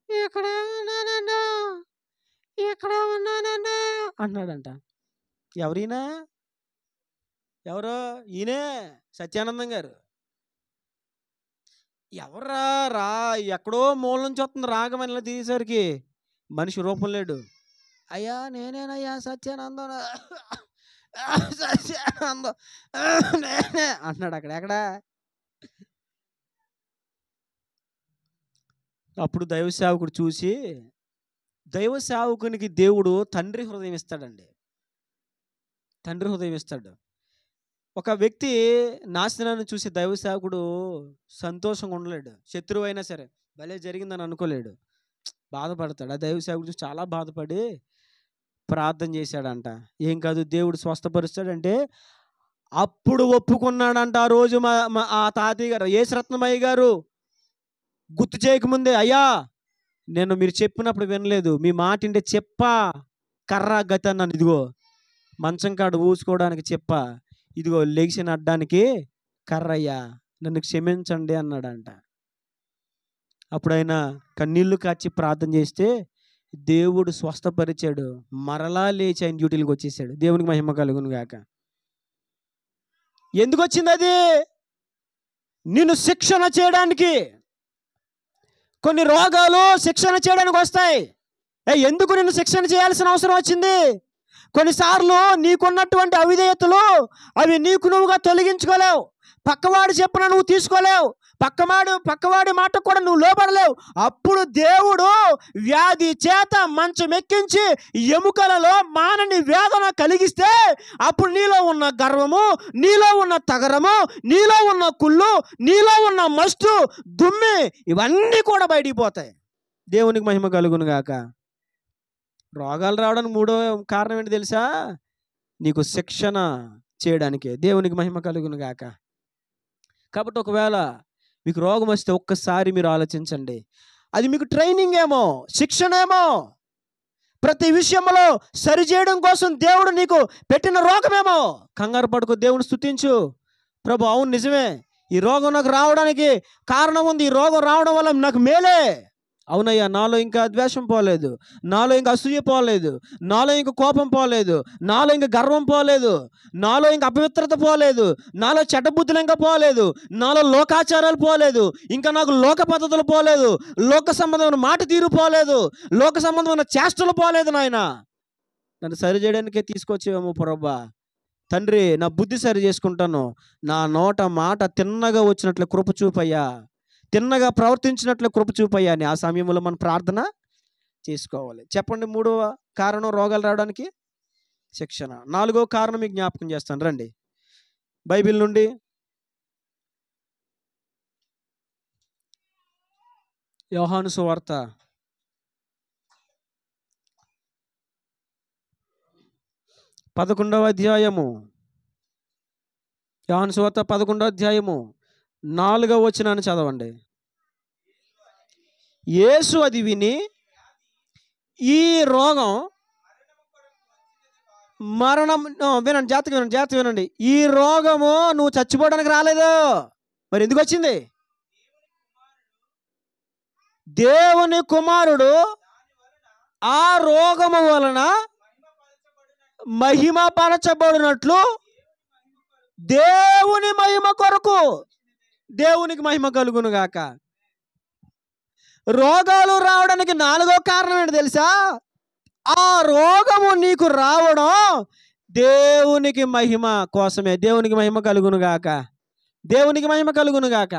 ఇక్కడే ఉన్నానన్నా అన్నాడంట. ఎవరైనా? ఎవరో? ఈయనే సత్యానందం గారు. ఎవర్రా రా, ఎక్కడో మూల నుంచి వస్తుంది రాగం అని తీసేసరికి మనిషి రూపం లేడు. అయ్యా నేనేనయ్యా సత్యానందం, సత్యానందం నేనే అంటున్నాడు. ఎక్కడ? అప్పుడు దైవ సేవకుడు చూసి, దైవ సేవకునికి దేవుడు తండ్రి హృదయం ఇస్తాడండి. తండ్రి హృదయం ఇస్తాడు. ఒక వ్యక్తి నాశనాన్ని చూసి దైవ సేవకుడు సంతోషంగా ఉండలేడు. శత్రువు అయినా సరే భలే జరిగిందని అనుకోలేడు, బాధపడతాడు. ఆ దైవ సేవకుడు చూసి చాలా బాధపడి ప్రార్థన చేశాడంట. ఏం కాదు దేవుడు స్వస్థపరుస్తాడంటే అప్పుడు ఒప్పుకున్నాడంట. ఆ రోజు ఆ తాతయ్య గారు యేసరత్నమయ్య గారు గుర్తు చేయకముందే, అయ్యా నేను మీరు చెప్పినప్పుడు వినలేదు, మీ మాట ఇంటే చెప్ప కర్ర గత అన్నాను, ఇదిగో మంచం కాడు ఊసుకోవడానికి చెప్ప, ఇదిగో లెగిసి నడ్డానికి కర్రయ్యా, నన్ను క్షమించండి అన్నాడంట. అప్పుడు ఆయన కన్నీళ్లు కాచి ప్రార్థన చేస్తే దేవుడు స్వస్థపరిచాడు. మరలా లేచి ఆయన డ్యూటీలకు వచ్చేసాడు. దేవునికి మహిమ కలుగును గాక. ఎందుకు వచ్చింది అది? నిన్ను శిక్షణ చేయడానికి. కొన్ని రోగాలు శిక్షణ చేయడానికి వస్తాయి. ఎందుకు నిన్ను శిక్షణ చేయాల్సిన అవసరం వచ్చింది? కొన్నిసార్లు నీకున్నటువంటి అవిధేయతలు అవి నీకు నువ్వుగా తొలగించుకోలేవు. పక్కవాడు చెప్పిన నువ్వు తీసుకోలేవు. పక్కవాడి మాట కూడా నువ్వు లోబడలేవు. అప్పుడు దేవుడు వ్యాధి చేత మంచం ఎక్కించి ఎముకలలో మానని వేదన కలిగిస్తే అప్పుడు నీలో ఉన్న గర్వము, నీలో ఉన్న తగరము, నీలో ఉన్న కుళ్ళు, నీలో ఉన్న మస్టు, దుమ్మి ఇవన్నీ కూడా బయటికి పోతాయి. దేవునికి మహిమ కలుగును గాక. రోగాలు రావడానికి మూడో కారణం ఏంటి తెలుసా? నీకు శిక్షణ చేయడానికే. దేవునికి మహిమ కలుగును గాక. కాబట్టి ఒకవేళ మీకు రోగం వస్తే ఒక్కసారి మీరు ఆలోచించండి. అది మీకు ట్రైనింగ్ ఏమో, శిక్షణ ఏమో, ప్రతి విషయంలో సరిచేయడం కోసం దేవుడు నీకు పెట్టిన రోగమేమో. కంగారు పడుకో, దేవుని స్తుతించు. ప్రభు అవును నిజమే, ఈ రోగం నాకు రావడానికి కారణం ఉంది, ఈ రోగం రావడం వల్ల నాకు మేలే. అవునయ్యా, నాలో ఇంకా ద్వేషం పోలేదు, నాలో ఇంకా అసూయ పోలేదు, నాలో ఇంకా కోపం పోలేదు, నాలో ఇంకా గర్వం పోలేదు, నాలో ఇంకా అపవిత్రత పోలేదు, నాలో చెడ్డబుద్ధులు ఇంకా పోలేదు, నాలో లోకాచారాలు పోలేదు, ఇంకా నాకు లోక పద్ధతులు పోలేదు, లోక సంబంధమైన మాట తీరు పోలేదు, లోక సంబంధమైన చేష్టలు పోలేదు. నాయన నన్ను సరి చేయడానికే తీసుకొచ్చేవేమో ప్రభువా. తండ్రి నా బుద్ధి సరి చేసుకుంటాను, నా నోట మాట తిన్నగా వచ్చినట్లు కృప చూపయ్యా, తిన్నగా ప్రవర్తించినట్లు కృప చూపయ్యా అని ఆ సమయంలో మనం ప్రార్థన చేసుకోవాలి. చెప్పండి, మూడవ కారణం రోగాలు రావడానికి శిక్షణ. నాలుగో కారణం మీకు జ్ఞాపకం చేస్తాను రండి. బైబిల్ నుండి యోహాను సువార్త 11వ అధ్యాయము. యోహాను సువార్త 11వ అధ్యాయము 4వ వచనాన్ని చదవండి. యేసు అది విని, ఈ రోగం మరణం, వినండి జాగ్రత్తగా వినండి, ఈ రోగము నువ్వు చచ్చిపోవడానికి రాలేదు. మరి ఎందుకు వచ్చింది? దేవుని కుమారుడు ఆ రోగము వలన మహిమపరచబడినట్లు దేవుని మహిమ కొరకు. దేవునికి మహిమ కలుగును గాక. రోగాలు రావడానికి నాలుగో కారణం ఏంటి తెలుసా? ఆ రోగము నీకు రావడం దేవునికి మహిమ కోసమే. దేవునికి మహిమ కలుగును గాక. దేవునికి మహిమ కలుగును గాక.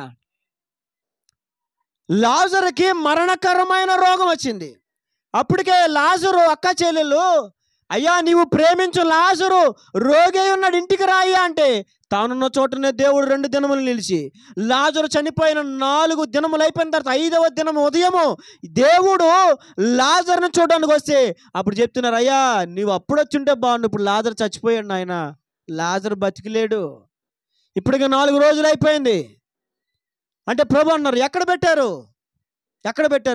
లాజరుకి మరణకరమైన రోగం వచ్చింది. అప్పటికే లాజరు అక్క చెల్లెలు, అయ్యా నీవు ప్రేమించు లాజరు రోగి ఉన్నాడు, ఇంటికి రాయ్యా అంటే తానున్న చోటనే దేవుడు 2 దినములు నిలిచి, లాజరు చనిపోయిన 4 దినములు అయిపోయిన తర్వాత 5వ దినం ఉదయము దేవుడు లాజరును చూడడానికి వస్తే అప్పుడు చెప్తున్నారు, అయ్యా నీవు అప్పుడు వచ్చుంటే బాగుండు, ఇప్పుడు లాజరు చచ్చిపోయాడు నాయన, లాజరు బతికిలేడు, ఇప్పటికే 4 రోజులు అయిపోయింది అంటే ప్రభు అన్నారు, ఎక్కడ పెట్టారు?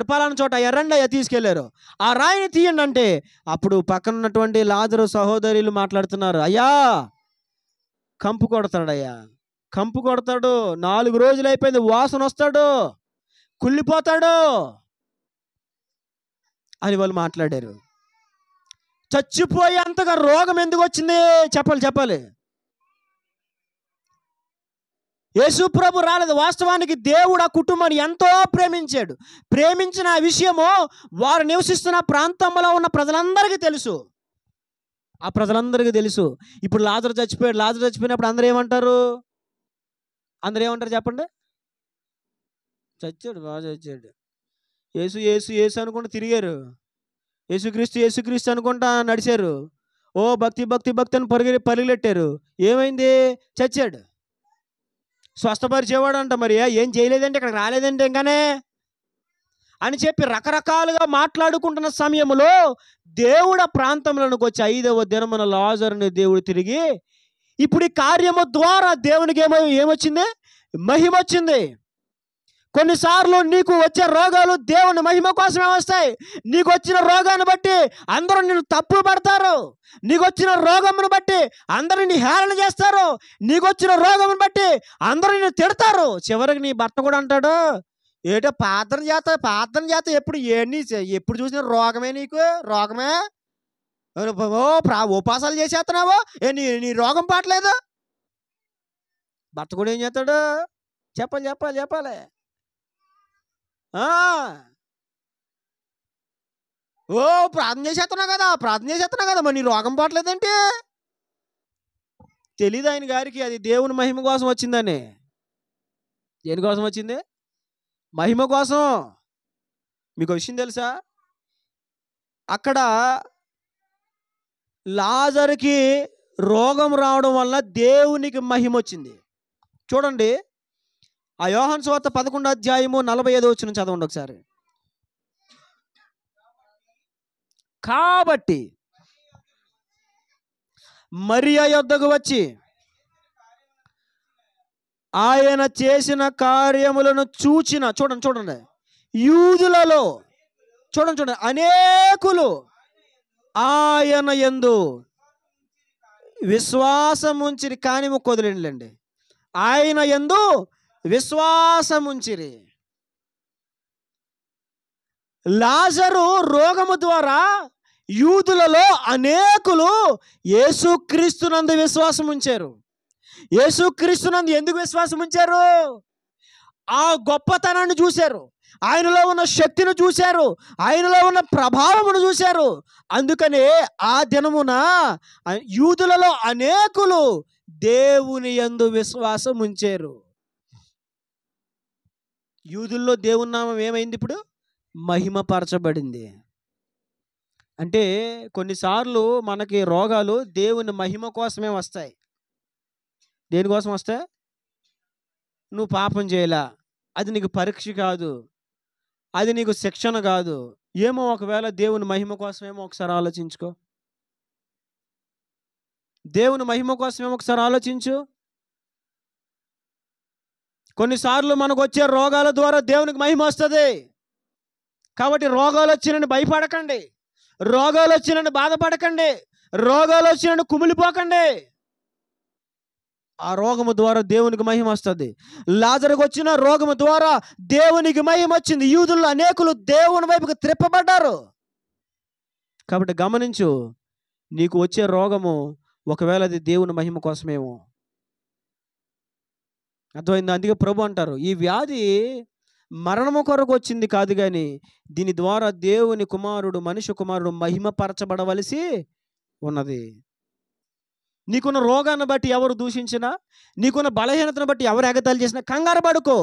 పలానా చోట, ఎర్రండి అయ్యా తీసుకెళ్లారు, ఆ రాయిని తీయండి అంటే అప్పుడు పక్కన ఉన్నటువంటి లాజరు సహోదరులు మాట్లాడుతున్నారు, అయ్యా కంపు కొడతాడయ్యా, కంపు కొడతాడు, 4 రోజులు అయిపోయింది, వాసన వస్తాడు, కుళ్ళిపోతాడు అని వాళ్ళు మాట్లాడారు. చచ్చిపోయేంతగా రోగం ఎందుకు వచ్చింది చెప్పాలి. యేసు ప్రభు రాలేదు. వాస్తవానికి దేవుడు ఆ కుటుంబాన్ని ఎంతో ప్రేమించాడు. ప్రేమించిన ఆ విషయము వారు నివసిస్తున్న ప్రాంతంలో ఉన్న ప్రజలందరికీ తెలుసు. ఆ ప్రజలందరికీ తెలుసు. ఇప్పుడు లాజరు చచ్చిపోయినప్పుడు అందరూ ఏమంటారు చెప్పండి? చచ్చాడు, బాగా చచ్చాడు, యేసు యేసు యేసు అనుకుంటూ తిరిగారు. యేసుక్రీస్తు యేసుక్రీస్తు అనుకుంటా నడిచారు. ఓ భక్తి భక్తి భక్తి అని పరుగులెట్టారు. ఏమైంది? చచ్చాడు. స్వస్థపరిచేవాడు అంట, మరి ఏం చేయలేదంటే ఇక్కడికి రాలేదంటే ఇంకానే అని చెప్పి రకరకాలుగా మాట్లాడుకుంటున్న సమయంలో దేవుడు ఆ ప్రాంతంలోనికి వచ్చి 5వ దినమున లాజరుని దేవుడు తిరిగి, ఇప్పుడు ఈ కార్యము ద్వారా దేవునికి ఏమొచ్చింది? మహిమ వచ్చింది. కొన్నిసార్లు నీకు వచ్చే రోగాలు దేవుని మహిమ కోసమే వస్తాయి. నీకు వచ్చిన రోగాన్ని బట్టి అందరూ నిన్ను తప్పు పడతారు. నీకు వచ్చిన రోగమును బట్టి అందరూ నీ హేళన చేస్తారు. నీకు వచ్చిన రోగమును బట్టి అందరూ నిన్ను తిడతారు. చివరికి నీ భర్త కూడా అంటాడు, ఏటో ప్రార్థన చేత ఎప్పుడు చూసిన రోగమే, నీకు రోగమే, ఉపాసాలు చేసేస్తున్నావు, నీ రోగం పాటలేదు. భర్త కూడా ఏం చేస్తాడు? చెప్పాలి. ఓ ప్రార్థన చేసేస్తున్నా కదా మరి నీ రోగం పోవట్లేదంటే తెలీదు ఆయన గారికి అది దేవుని మహిమ కోసం వచ్చిందని. దేనికోసం వచ్చింది? మహిమ కోసం. మీకు విషయం తెలుసా? అక్కడ లాజరుకి రోగం రావడం వల్ల దేవునికి మహిమ వచ్చింది. చూడండి, ఆ యోహాను సువార్త 11వ అధ్యాయము 45వ వచనం చదవండి ఒకసారి. కాబట్టి మరియ యొద్దకు వచ్చి ఆయన చేసిన కార్యములను చూచిన, చూడండి యూదులలో చూడండి అనేకులు ఆయన యందు విశ్వాసముంచిరి. కాని మొక్కొదిలేండి, ఆయన యందు విశ్వాసముంచిరి. లాజరు రోగము ద్వారా యూదులలో అనేకులు యేసుక్రీస్తునందు విశ్వాసం ఉంచారు. యేసుక్రీస్తునందు ఎందుకు విశ్వాసం ఉంచారు? ఆ గొప్పతనాన్ని చూశారు, ఆయనలో ఉన్న శక్తిని చూశారు, ఆయనలో ఉన్న ప్రభావమును చూశారు. అందుకనే ఆ దినమున యూదులలో అనేకులు దేవుని యందు విశ్వాసం ఉంచారు. యూదుల్లో దేవుని నామం ఏమైంది? ఇప్పుడు మహిమపరచబడింది. అంటే కొన్నిసార్లు మనకి రోగాలు దేవుని మహిమ కోసమే వస్తాయి. దేనికోసం వస్తాయి? నువ్వు పాపం చేయలా, అది నీకు పరీక్ష కాదు, అది నీకు శిక్షణ కాదు. ఏమో ఒకవేళ దేవుని మహిమ కోసమేమో ఒకసారి ఆలోచించుకో. దేవుని మహిమ కోసమేమో ఒకసారి ఆలోచించు. కొన్నిసార్లు మనకు వచ్చే రోగాల ద్వారా దేవునికి మహిమ వస్తుంది. కాబట్టి రోగాలు వచ్చినని భయపడకండి, రోగాలు వచ్చినని బాధపడకండి, రోగాలు వచ్చినని కుమిలిపోకండి. ఆ రోగము ద్వారా దేవునికి మహిమ వస్తుంది. లాజరుకు వచ్చిన రోగము ద్వారా దేవునికి మహిమ వచ్చింది. యూదుల్లో అనేకులు దేవుని వైపుకి త్రిప్పబడ్డారు. కాబట్టి గమనించు, నీకు వచ్చే రోగము ఒకవేళ అది దేవుని మహిమ కోసమేమో. అర్థమైందా? అందుకే ప్రభు అంటారు, ఈ వ్యాధి మరణము కొరకు వచ్చింది కాదు, కానీ దీని ద్వారా దేవుని కుమారుడు, మనిషి కుమారుడు మహిమపరచబడవలసి ఉన్నది. నీకున్న రోగాన్ని బట్టి ఎవరు దూషించినా, నీకున్న బలహీనతను బట్టి ఎవరు ఎగతాళి చేసినా కంగారు పడుకో.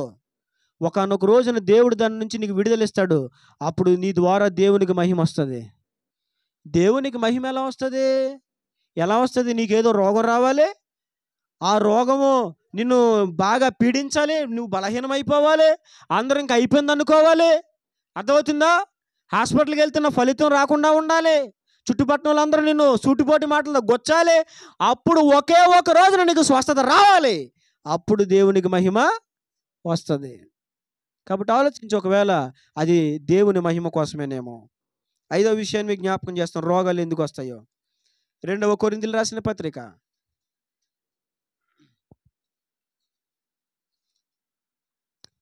ఒకానొక రోజున దేవుడు దాని నుంచి నీకు విడుదలిస్తాడు. అప్పుడు నీ ద్వారా దేవునికి మహిమ వస్తుంది. దేవునికి మహిమ ఎలా వస్తుంది? ఎలా వస్తుంది? నీకేదో రోగం రావాలి, ఆ రోగము నిన్ను బాగా పీడించాలి, నువ్వు బలహీనమైపోవాలి, అందరూ ఇంకా అయిపోయింది అనుకోవాలి. అర్థమవుతుందా? హాస్పిటల్కి వెళ్తున్న ఫలితం రాకుండా ఉండాలి, చుట్టుపక్కల వాళ్ళందరూ నిన్ను సూటిపోటి మాటలతో గొచ్చాలి. అప్పుడు ఒకే ఒక రోజున నీకు స్వస్థత రావాలి. అప్పుడు దేవునికి మహిమ వస్తుంది. కాబట్టి ఆలోచించి, ఒకవేళ అది దేవుని మహిమ కోసమేనేమో. 5వ విషయాన్ని మీకు జ్ఞాపకం చేస్తాం, రోగాలు ఎందుకు వస్తాయో. 2వ కొరింథీయులకు రాసిన పత్రిక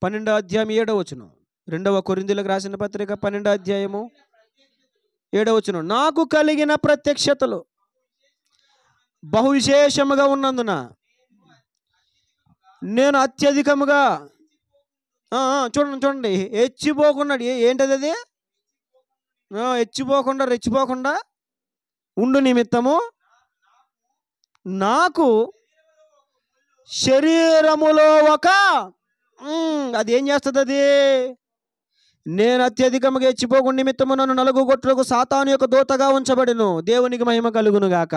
12వ అధ్యాయం 7వ వచనం. 2వ కొరింథీయులకు రాసిన పత్రిక 12వ అధ్యాయము 7వ వచనం. నాకు కలిగిన ప్రత్యక్షతలు బహు విశేషముగా ఉన్నందున నేను అత్యధికముగా చూడండి హెచ్చిపోకుండా, ఏంటది అది? హెచ్చిపోకుండా రెచ్చిపోకుండా ఉండు నిమిత్తము నాకు శరీరములో ఒక అది ఏం చేస్తుంది? అది నేను అత్యధికముగా హెచ్చిపోకుండా నిమిత్తము నన్ను నలుగుగొట్టుటకు సాతాను యొక్క దూతగా ఉంచబడిను. దేవునికి మహిమ కలుగును గాక.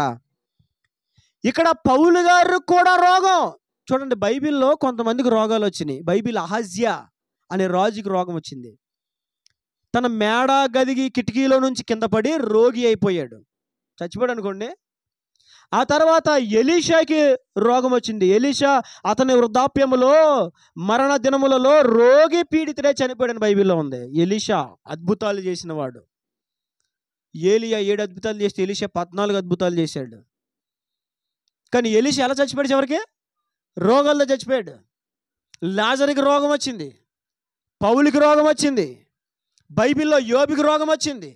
ఇక్కడ పౌలు గారు కూడా రోగం. చూడండి, బైబిల్లో కొంతమందికి రోగాలు వచ్చినాయి. బైబిల్ అహజ్యా అనే రాజుకి రోగం వచ్చింది. తన మేడ గదికి కిటికీలో నుంచి కింద పడి రోగి అయిపోయాడు, చచ్చిపోయాడు అనుకోండి. ఆ తర్వాత ఎలీషాకి రోగం వచ్చింది. ఎలీషా అతని వృద్ధాప్యములో మరణ దినములలో రోగి పీడితుడే చనిపోయాడని బైబిల్లో ఉంది. ఎలీషా అద్భుతాలు చేసిన వాడు. ఏలియా 7 అద్భుతాలు చేస్తే ఎలీషా 14 అద్భుతాలు చేశాడు. కానీ ఎలీషా ఎలా చచ్చిపోయాడు? చివరికి రోగాల్లో చచ్చిపోయాడు. లాజరుకి రోగం వచ్చింది, పౌలుకి రోగం వచ్చింది, బైబిల్లో యోబుకి రోగం వచ్చింది,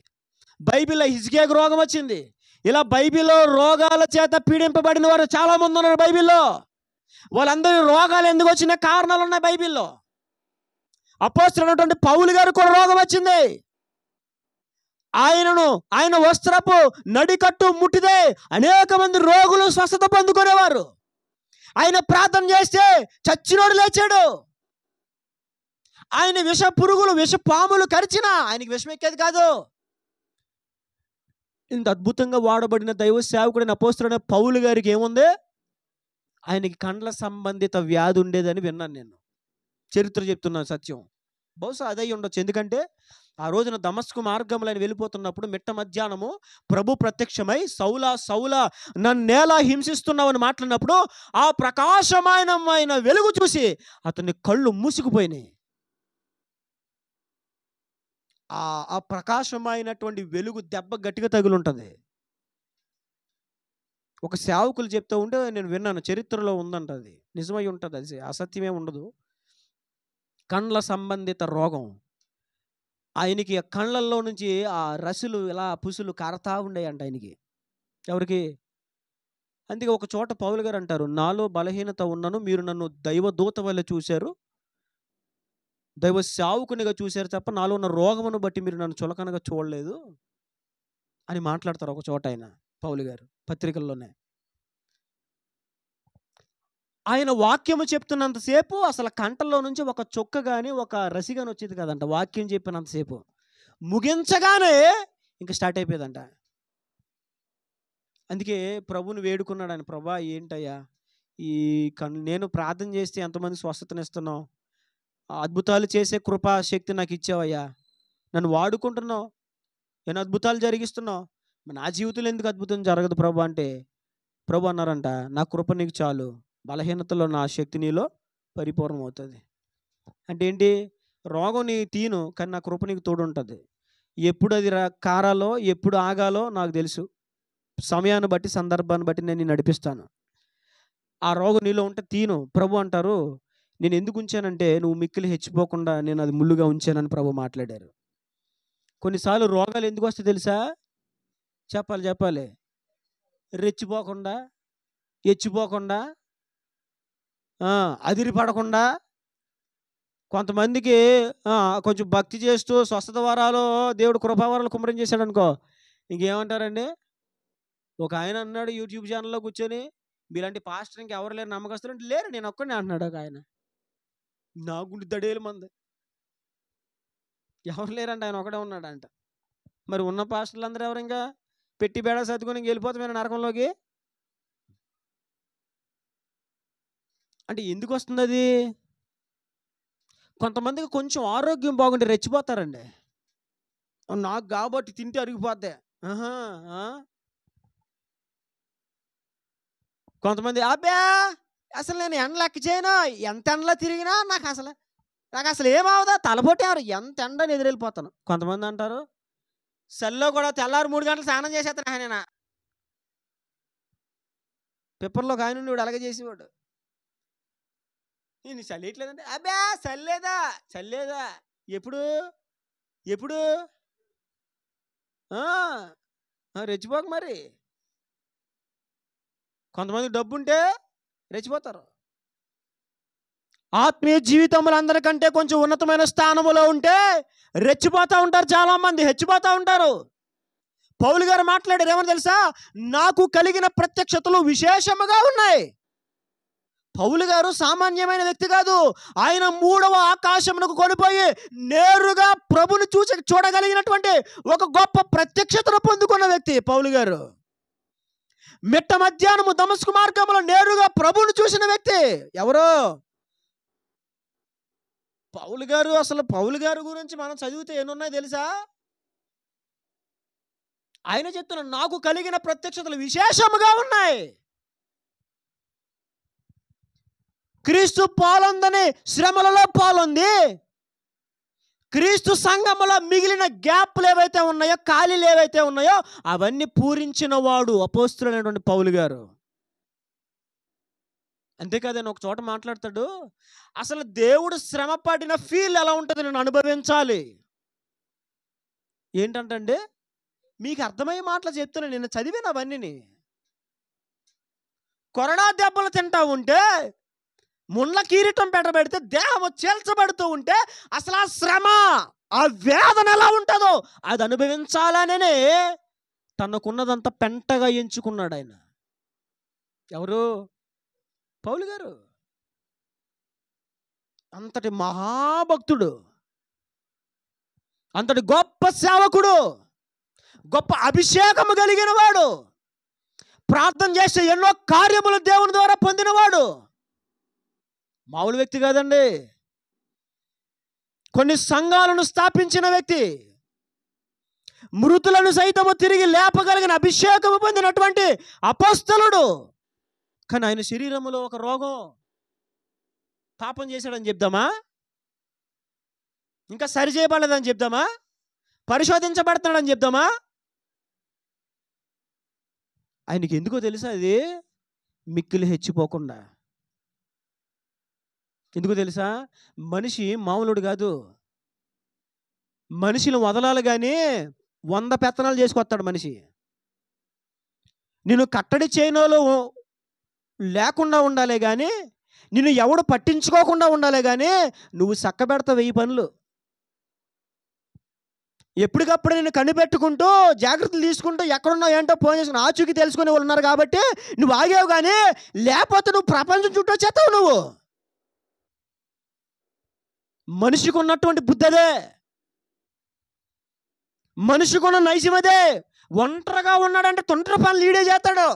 బైబిల్లో హిజ్కియాకి రోగం వచ్చింది. ఇలా బైబిల్లో రోగాల చేత పీడింపబడిన వారు చాలామంది ఉన్నారు బైబిల్లో. వాళ్ళందరి రోగాలు ఎందుకు వచ్చిన కారణాలు ఉన్నాయి బైబిల్లో. అపోస్తలుడైనటువంటి పౌలు గారు కూడా రోగం వచ్చింది. ఆయన వస్త్రపు నడికట్టు ముట్టితే అనేక మంది రోగులు స్వస్థత పొందుకునేవారు. ఆయన ప్రార్థన చేస్తే చచ్చినోడు లేచాడు. ఆయన విష పురుగులు విష పాములు కరిచినా ఆయనకి విషం ఎక్కేది కాదు. ఇంత అద్భుతంగా వాడబడిన దైవ సేవకుడైన అపోస్తలుడైన పౌలు గారికి ఏముంది? ఆయనకి కండ్ల సంబంధిత వ్యాధి ఉండేదని విన్నాను నేను. చరిత్ర చెప్తున్నాను, సత్యం. బహుశా అదే ఉండొచ్చు. ఎందుకంటే ఆ రోజున దమస్కు మార్గంలో ఆయన వెళ్ళిపోతున్నప్పుడు మిట్ట మధ్యాహ్నము ప్రభు ప్రత్యక్షమై సౌలా సౌలా నన్నేలా హింసిస్తున్నావని మాట్లాడినప్పుడు ఆ ప్రకాశమైన వెలుగు చూసి అతని కళ్ళు మూసుకుపోయినాయి. ఆ ప్రకాశమైనటువంటి వెలుగు దెబ్బ గట్టిగా తగులుంటుంది. ఒక సేవకులు చెప్తూ ఉంటే నేను విన్నాను, చరిత్రలో ఉందంట. అది నిజమై ఉంటుంది, అది అసత్యమే ఉండదు. కండ్ల సంబంధిత రోగం. ఆయనకి కళ్ళల్లో నుంచి ఆ రసులు ఇలా పుసులు కారతా ఉండేయంట ఆయనకి. ఎవరికి? అందుకే ఒక చోట పౌలు గారు అంటారు, నాలో బలహీనత ఉన్నను, మీరు నన్ను దైవదూత వల్ల చూశారు, దైవ సేవకునిగా చూశారు తప్ప నాలో ఉన్న రోగమును బట్టి మీరు నన్ను చులకనగా చూడలేదు అని మాట్లాడతారు ఒక చోట ఆయన పౌలు గారు పత్రికల్లోనే. ఆయన వాక్యము చెప్తున్నంతసేపు అసలు కంటల్లో నుంచి ఒక చొక్క కానీ ఒక రసి కానీ వచ్చేది కదంట. వాక్యం చెప్పినంతసేపు ముగించగానే ఇంకా స్టార్ట్ అయిపోయేదంట. అందుకే ప్రభుని వేడుకున్నాడు ఆయన, ప్రభా ఏంటయ్యా ఈ నేను ప్రార్థన చేస్తే ఎంతమంది స్వస్థతనిస్తున్నావు, అద్భుతాలు చేసే కృపా శక్తి నాకు ఇచ్చావయ్యా, నన్ను వాడుకుంటున్నావు, నేను అద్భుతాలు జరిగిస్తున్నావు, నా జీవితంలో ఎందుకు అద్భుతం జరగదు ప్రభు అంటే, ప్రభు అన్నారంట, నా కృప నీకు చాలు, బలహీనతలో నా శక్తి నీలో పరిపూర్ణం అవుతుంది. అంటే ఏంటి? రోగం నీ తీను, కానీ నా కృప నీకు తోడు ఉంటుంది. ఎప్పుడు అది కారాలో ఎప్పుడు ఆగాలో నాకు తెలుసు. సమయాన్ని బట్టి సందర్భాన్ని బట్టి నేను నడిపిస్తాను. ఆ రోగం నీలో ఉంటే తీను. ప్రభు అంటారు, నేను ఎందుకు ఉంచానంటే నువ్వు మిక్కిలి హెచ్చిపోకుండా నేను అది ముళ్ళుగా ఉంచానని ప్రభు మాట్లాడారు. కొన్నిసార్లు రోగాలు ఎందుకు వస్తాయి తెలుసా? చెప్పాలి, రెచ్చిపోకుండా, హెచ్చిపోకుండా, అదిరిపడకుండా. కొంతమందికి కొంచెం భక్తి చేస్తూ స్వస్థత వరాలు దేవుడు కృపావరాలు కుమ్మరం చేశాడు అనుకో, ఇంకేమంటారండి? ఒక ఆయన అన్నాడు యూట్యూబ్ ఛానల్లో కూర్చొని, మీలాంటి పాస్టర్ ఇంకెవరు లేరు, నమ్మకస్తులు అంటే లేరు, నేను ఒక్కడిని అంటున్నాడు ఒక ఆయన. నా గుండె దడేలు మంది, ఎవరు లేరంట, ఆయన ఒకడే ఉన్నాడంట. మరి ఉన్న పాస్టర్లు అందరూ ఎవరు? ఇంకా పెట్టి బేడ సర్దుకొని ఇంక వెళ్ళిపోతాం నరకంలోకి. అంటే ఎందుకు వస్తుంది అది? కొంతమందికి కొంచెం ఆరోగ్యం బాగుంటే రెచ్చిపోతారండి. నాకు కాబట్టి తింటే అరిగిపోద్ది. కొంతమంది అబ్బా అసలు నేను ఎండ లెక్క చేయను, ఎంత ఎండలో తిరిగినా నాకు అసలు ఏమవుదా, తలపోటీ ఎవరు, ఎంత ఎండని ఎదురెళ్ళిపోతాను. కొంతమంది అంటారు చలిలో కూడా తెల్లారు 3 గంటలు స్నానం చేసేస్తాను ఆయన. పేపర్లో ఒక ఆయన ఉండేవాడు అలాగే చేసేవాడు. నేను చలియట్లేదంటే అబ్బా చల్లేదా ఎప్పుడు రెచ్చిపోక. మరి కొంతమంది డబ్బు ఉంటే రెచ్చిపోతారు. ఆత్మీయ జీవితంలో అందరికంటే కొంచెం ఉన్నతమైన స్థానంలో ఉంటే రెచ్చిపోతూ ఉంటారు, చాలామంది హెచ్చిపోతూ ఉంటారు. పౌలు గారు మాట్లాడారు, ఏమని తెలుసా? నాకు కలిగిన ప్రత్యక్షతలు విశేషముగా ఉన్నాయి. పౌలు గారు సామాన్యమైన వ్యక్తి కాదు. ఆయన 3వ ఆకాశమునకు కొనిపోయి నేరుగా ప్రభుని చూడగలిగినటువంటి ఒక గొప్ప ప్రత్యక్షతను పొందుకున్న వ్యక్తి పౌలు గారు. మిట్ట మధ్యాహ్నము దమస్కు మార్గంలో నేరుగా ప్రభుని చూసిన వ్యక్తి ఎవరో పౌలు గారు. అసలు పౌలు గారి గురించి మనం చదివితే ఎన్నున్నాయో తెలుసా? ఆయన చెప్తున్న నాకు కలిగిన ప్రత్యక్షతలు విశేషముగా ఉన్నాయి. క్రీస్తు పాలొందని శ్రమలలో పాలొంది, క్రీస్తు సంఘములో మిగిలిన గ్యాప్లు ఏవైతే ఉన్నాయో, ఖాళీలు ఏవైతే ఉన్నాయో అవన్నీ పూరించిన వాడు అపోస్తులైనటువంటి పౌలు గారు. అంతేకాదని ఒక చోట మాట్లాడతాడు, అసలు దేవుడు శ్రమ పడిన ఫీల్ ఎలా ఉంటుంది నేను అనుభవించాలి. ఏంటంటే మీకు అర్థమయ్యే మాటలు చెప్తున్నాను, నేను చదివాను అవన్నీ. కొరడా దెబ్బలు తింటా ఉంటే, ముళ్ళ కిరీటం పెట్టబెడితే దేహము చేల్చబడుతూ ఉంటే అసలు ఆ శ్రమ, ఆ వేదన ఎలా ఉంటుందో అది అనుభవించాలనే తనకున్నదంతా పెంటగా ఎంచుకున్నాడు ఆయన. ఎవరు? పౌలు గారు. అంతటి మహాభక్తుడు, అంతటి గొప్ప సేవకుడు, గొప్ప అభిషేకము కలిగిన వాడు, ప్రార్థన చేస్తే ఎన్నో కార్యములు దేవుని ద్వారా పొందినవాడు. మామూలు వ్యక్తి కాదండి. కొన్ని సంఘాలను స్థాపించిన వ్యక్తి, మృతులను సైతము తిరిగి లేపగలిగిన అభిషేకము పొందినటువంటి అపోస్తలుడు. కానీ ఆయన శరీరంలో ఒక రోగం, పాపం చేశాడని చెప్దామా? ఇంకా సరి చేయబడలేదని చెప్దామా? పరిశోధించబడుతున్నాడని చెప్దామా? ఆయనకి ఎందుకో తెలుసా? అది మిక్కిలి హెచ్చిపోకుండా. ఎందుకో తెలుసా? మనిషి మామూలుడు కాదు. మనిషిని వదలాలి కానీ 100 పెత్తనాలు చేసుకొస్తాడు మనిషి. నిన్ను కట్టడి చేయనోలు లేకుండా ఉండాలే కానీ, నిన్ను ఎవడు పట్టించుకోకుండా ఉండాలే కానీ, నువ్వు చక్కబెడతావు 1000 పనులు. ఎప్పటికప్పుడు నేను కనిపెట్టుకుంటూ జాగ్రత్తలు తీసుకుంటూ ఎక్కడున్నావు ఏంటో ఫోన్ చేసుకుని ఆచూకీ తెలుసుకునే వాళ్ళు ఉన్నారు కాబట్టి నువ్వు ఆగావు. కానీ లేకపోతే నువ్వు ప్రపంచం చుట్టూ వచ్చేస్తావు. నువ్వు మనిషికి ఉన్నటువంటి బుద్ధి అదే, మనిషికి ఉన్న నైజం అదే. ఒంటరిగా ఉన్నాడంటే తొంటరి పనులు లీడే చేస్తాడు.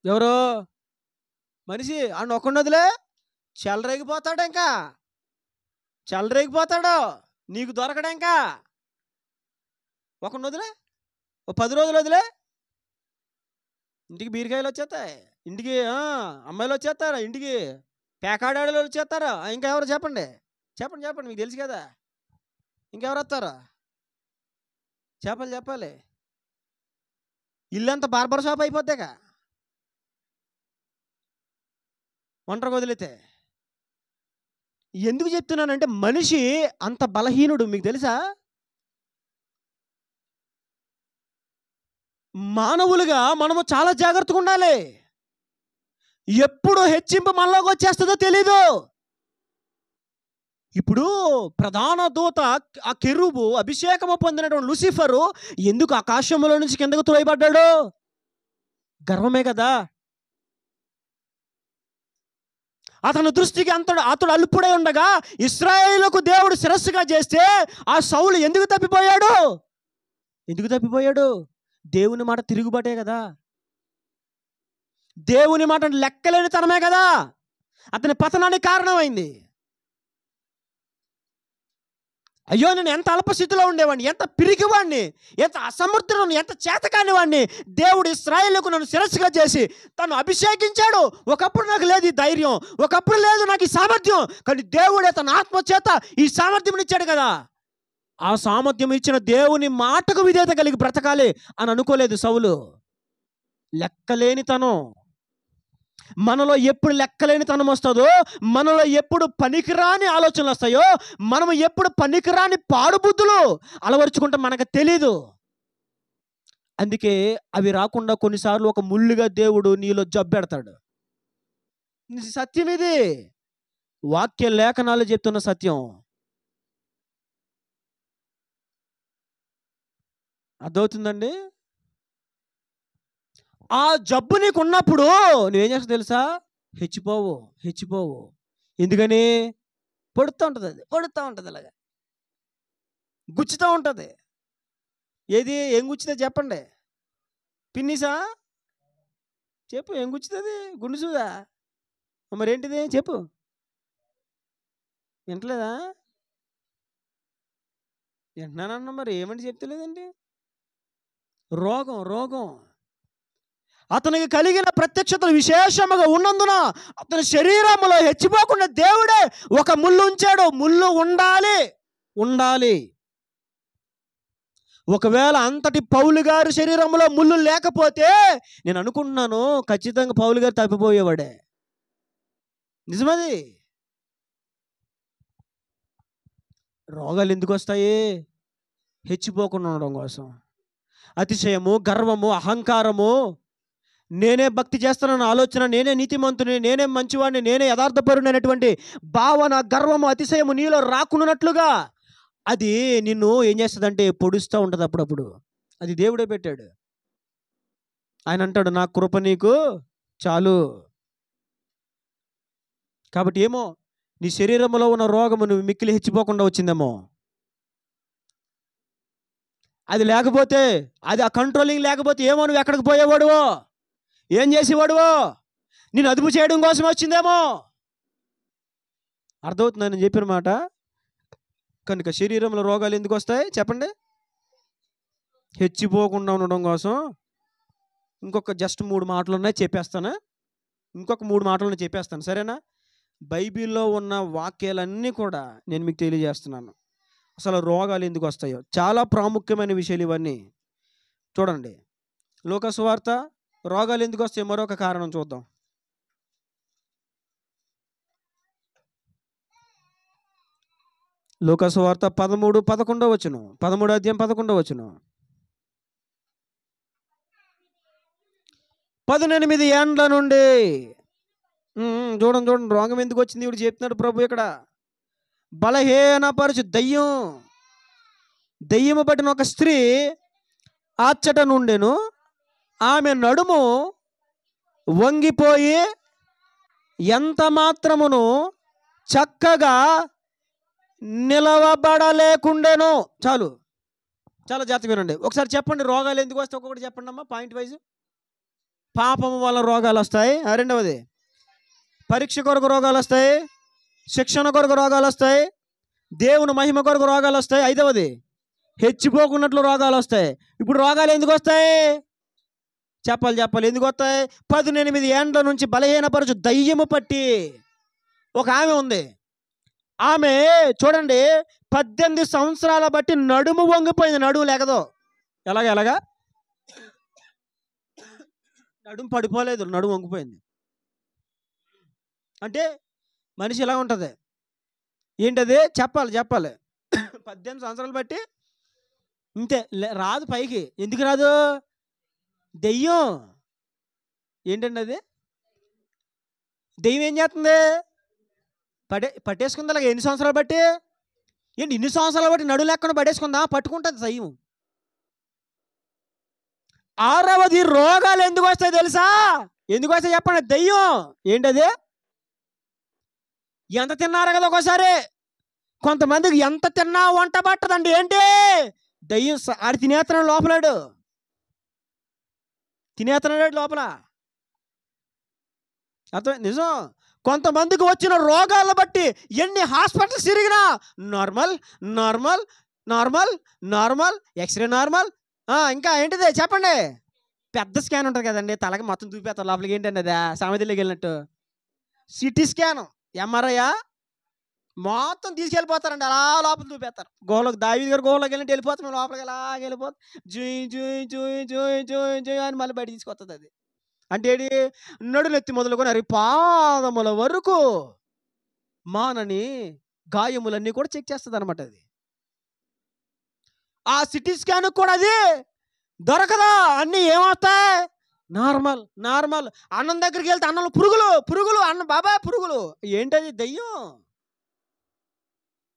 ఎవరో మనిషి ఆడు ఒక్కడినదిలే చెలరేగిపోతాడు. ఇంకా చెలరేగిపోతాడు, నీకు దొరకడా. ఇంకా ఒకడిని వదిలే, 10 రోజులు వదిలే, ఇంటికి బీరకాయలు వచ్చేస్తాయి, ఇంటికి అమ్మాయిలు వచ్చేస్తారు, ఇంటికి పేకాడాడలు వచ్చేస్తారు. ఇంకా ఎవరు చెప్పండి, చెప్పండి చెప్పండి, మీకు తెలుసు కదా. ఇంకెవరు వస్తారు? చెప్పాలి. ఇల్లంతా బార్బర్ షాప్ అయిపోద్దాక ఒంటరిగా వదిలితే. ఎందుకు చెప్తున్నానంటే మనిషి అంత బలహీనుడు. మీకు తెలుసా? మానవులుగా మనము చాలా జాగ్రత్తగా ఉండాలి. ఎప్పుడు హెచ్చింపు మనలోకి వచ్చేస్తుందో తెలీదు. ఇప్పుడు ప్రధాన దూత ఆ కెరూబు, అభిషేకము పొందినటువంటి లూసిఫరు ఎందుకు ఆకాశంలో నుంచి కిందకు త్రోయబడ్డాడు? గర్వమే కదా. అతని దృష్టికి అతడు అల్పుడై ఉండగా ఇశ్రాయేలుకు దేవుడు శిరస్సుగా చేస్తే ఆ సౌలు ఎందుకు తప్పిపోయాడు? దేవుని మాట తిరుగుబాటే కదా. దేవుని మాట లెక్కలేని తనమే కదా అతని పతనానికి కారణమైంది. అయ్యో, నేను ఎంత అల్పస్థితిలో ఉండేవాడిని, ఎంత పిరికివాడిని, ఎంత అసమర్థుడు, ఎంత చేతకాని వాడిని. దేవుడు ఇశ్రాయేలుకు నన్ను శిరస్సుగా చేసి తను అభిషేకించాడు. ఒకప్పుడు నాకు లేదు ఈ ధైర్యం, ఒకప్పుడు లేదు నాకు ఈ సామర్థ్యం, కానీ దేవుడే తన ఆత్మ చేత ఈ సామర్థ్యం ఇచ్చాడు కదా. ఆ సామర్థ్యం ఇచ్చిన దేవుని మాటకు విధేయత కలిగి బ్రతకాలి అని అనుకోలేదు సౌలు. లెక్కలేనితనం మనలో ఎప్పుడు లెక్కలేనితనం వస్తుందో, మనలో ఎప్పుడు పనికిరాని ఆలోచనలు వస్తాయో, మనం ఎప్పుడు పనికిరాని పాడుబుద్ధులు అలవరుచుకుంటే మనకు తెలీదు. అందుకే అవి రాకుండా కొన్నిసార్లు ఒక ముళ్ళుగా దేవుడు నీలో జబ్బెడతాడు. సత్యం ఇది, వాక్య లేఖనాలు చెప్తున్న సత్యం. అర్థమవుతుందండి? ఆ జబ్బు నీకు ఉన్నప్పుడు నువ్వేం చేస్తావు తెలుసా? హెచ్చిపోవు. ఎందుకని? పొడుతూ ఉంటుంది అలాగా, గుచ్చుతూ ఉంటుంది. ఏది ఏం గుచ్చుతుంది చెప్పండి? పిన్నిసా? చెప్పు, ఏం గుచ్చుతుంది? గుండు సూదా? మరేంటిది చెప్పు. వింటలేదా? వింటున్నానన్నా, మరి ఏమంటే చెప్తలేదండి? రోగం. అతనికి కలిగిన ప్రత్యక్షతలు విశేషముగా ఉన్నందున అతని శరీరంలో హెచ్చిపోకుండా దేవుడే ఒక ముళ్ళు ఉంచాడు. ముళ్ళు ఉండాలి. ఒకవేళ అంతటి పౌలు గారి శరీరంలో ముళ్ళు లేకపోతే నేను అనుకుంటున్నాను ఖచ్చితంగా పౌలు గారు తప్పిపోయేవాడే. నిజమది. రోగాలు ఎందుకు వస్తాయి? హెచ్చిపోకుండా ఉండడం కోసం. అతిశయము, గర్వము, అహంకారము, నేనే భక్తి చేస్తానన్న ఆలోచన, నేనే నీతిమంతుని, నేనే మంచివాడిని, నేనే యథార్థపరుని అనేటువంటి భావన, గర్వము, అతిశయము నీలో రాకున్నట్లుగా అది నిన్ను ఏం చేస్తుందంటే పొడుస్తూ ఉంటుంది అప్పుడప్పుడు. అది దేవుడే పెట్టాడు. ఆయన అంటాడు, నా కృప నీకు చాలు. కాబట్టి ఏమో నీ శరీరంలో ఉన్న రోగము నువ్వు మిక్కిలి హెచ్చిపోకుండా వచ్చిందేమో. అది లేకపోతే, అది ఆ కంట్రోలింగ్ లేకపోతే ఏమో నువ్వు ఎక్కడికి పోయేవాడువో, ఏం చేసేవాడువో, నేను అదుపు చేయడం కోసం వచ్చిందేమో. అర్థమవుతుంది నేను చెప్పిన మాట? కనుక శరీరంలో రోగాలు ఎందుకు వస్తాయి చెప్పండి? హెచ్చిపోకుండా ఉండడం కోసం. ఇంకొక జస్ట్ 3 మాటలు ఉన్నాయి, చెప్పేస్తాను. ఇంకొక 3 మాటలు ఉన్నాయి, చెప్పేస్తాను, సరేనా? బైబిల్లో ఉన్న వాక్యాలన్నీ కూడా నేను మీకు తెలియజేస్తున్నాను. అసలు రోగాలు ఎందుకు వస్తాయో చాలా ప్రాముఖ్యమైన విషయాలు ఇవన్నీ. చూడండి, లూకా సువార్త రోగాలు ఎందుకు వస్తాయో మరొక కారణం చూద్దాం. లూకా సువార్త 13:11 వచనం, 13వ అధ్యాయం 11వ వచనం. 18 ఏండ్ల నుండి చూడండి రోగం ఎందుకు వచ్చింది ఇప్పుడు చెప్తున్నాడు ప్రభు ఇక్కడ. బలహీనపరచు దయ్యము పట్టిన ఒక స్త్రీ ఆచ్చట నుండెను. ఆమె నడుము వంగిపోయి ఎంత మాత్రమును చక్కగా నిలవబడలేకుండెను. చాలా జాగ్రత్తగా వినండి. ఒకసారి చెప్పండి, రోగాలు ఎందుకు వస్తాయి ఒక్కొక్కటి చెప్పండి అమ్మా, పాయింట్ వైజ్. పాపము వల్ల రోగాలు వస్తాయి. రెండవది, పరీక్ష కొరకు రోగాలు వస్తాయి. శిక్షణ కొరకు రోగాలు వస్తాయి. దేవుని మహిమ కొరకు రోగాలు వస్తాయి. ఐదవది, హెచ్చిపోకున్నట్లు రోగాలు వస్తాయి. ఇప్పుడు రోగాలు ఎందుకు వస్తాయి చెప్పాలి ఎందుకు వస్తాయి? 18 ఏండ్ల నుంచి బలహీనపరచు దయ్యము పట్టి ఒక ఆమె ఉంది. ఆమె చూడండి 18 సంవత్సరాల బట్టి నడుము వంగిపోయింది. నడుము లేకదో. ఎలాగా నడుము పడిపోలేదు, నడుము వంగిపోయింది. అంటే మనిషి ఎలా ఉంటుంది ఏంటది చెప్పాలి 18 సంవత్సరాలు బట్టి ఇంతే రాదు పైకి. ఎందుకు రాదు? దెయ్యం. ఏంటండి అది? దెయ్యం ఏం చేస్తుంది? పట్టేసుకుంది. అలాగే ఎన్ని సంవత్సరాలు బట్టి? ఏంటి ఇన్ని సంవత్సరాలు బట్టి నడుము లేకుండా పట్టేసుకుందా? పట్టుకుంటుంది దెయ్యం. 6వది, రోగాలు ఎందుకు వస్తాయి తెలుసా? ఎందుకు వస్తాయి చెప్పండి? దెయ్యం. ఏంటది? ఎంత తిన్నారు కదా ఒకసారి. కొంతమందికి ఎంత తిన్నా వంట పట్టదండి. ఏంటి? దయ్యం. ఆడు తినేస్తున్నాడు లోపల. అర్థం నిజం. కొంతమందికి వచ్చిన రోగాలను బట్టి ఎన్ని హాస్పిటల్స్ తిరిగినా నార్మల్, ఎక్స్రే నార్మల్. ఇంకా ఏంటిది చెప్పండి? పెద్ద స్కాన్ ఉంటుంది కదండి, తలకి మొత్తం చూపేస్తారు లోపలికి. ఏంటండి అది? సమాధిలోకి వెళ్ళినట్టు సిటీ స్కాన్, ఎంఆర్ఐ మొత్తం తీసుకెళ్ళిపోతారండి. అలా లోపల చూపేస్తారు. గోహలోకి, దావీదు గారు గోహలోకి వెళ్ళినట్టు వెళ్ళిపోతాం లోపలికి. ఎలా వెళ్ళిపోతాం, జూయి అని మళ్ళీ బయట తీసుకొస్తుంది. అది అంటే ఏంటి? నడులెత్తి మొదలుకొని పాదముల వరకు మానని గాయములన్నీ కూడా చెక్ చేస్తుంది అనమాట. అది ఆ సిటీ స్కాన్ కూడా అది దొరకదా. అన్నీ ఏమవుతాయి? నార్మల్. అన్నం దగ్గరికి వెళ్తే అన్నంలో పురుగులు అన్నం బాబా పురుగులు. ఏంటది? దెయ్యం.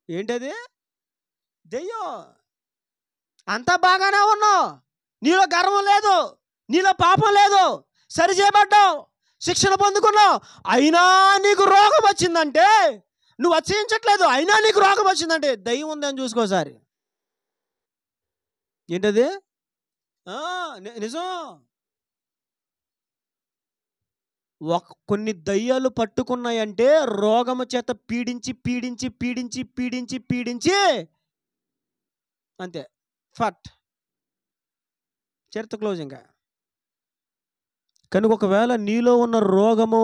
ఏంటది? దెయ్యం. అంతా బాగానే ఉన్నావు, నీలో గర్వం లేదు, నీలో పాపం లేదు, సరి చేయబడ్డావు, శిక్షణ పొందుకున్నావు, అయినా నీకు రోగం వచ్చిందంటే, నువ్వు అతిశయించట్లేదు, అయినా నీకు రోగం వచ్చిందంటే దయ్యం ఉందని చూసుకోసారి. ఏంటది? నిజం. కొన్ని దయ్యాలు పట్టుకున్నాయంటే రోగము చేత పీడించి పీడించి పీడించి పీడించి పీడించి అంతే, ఫట్, చరిత్ర క్లోజ్. ఇంకా కనుక ఒకవేళ నీలో ఉన్న రోగము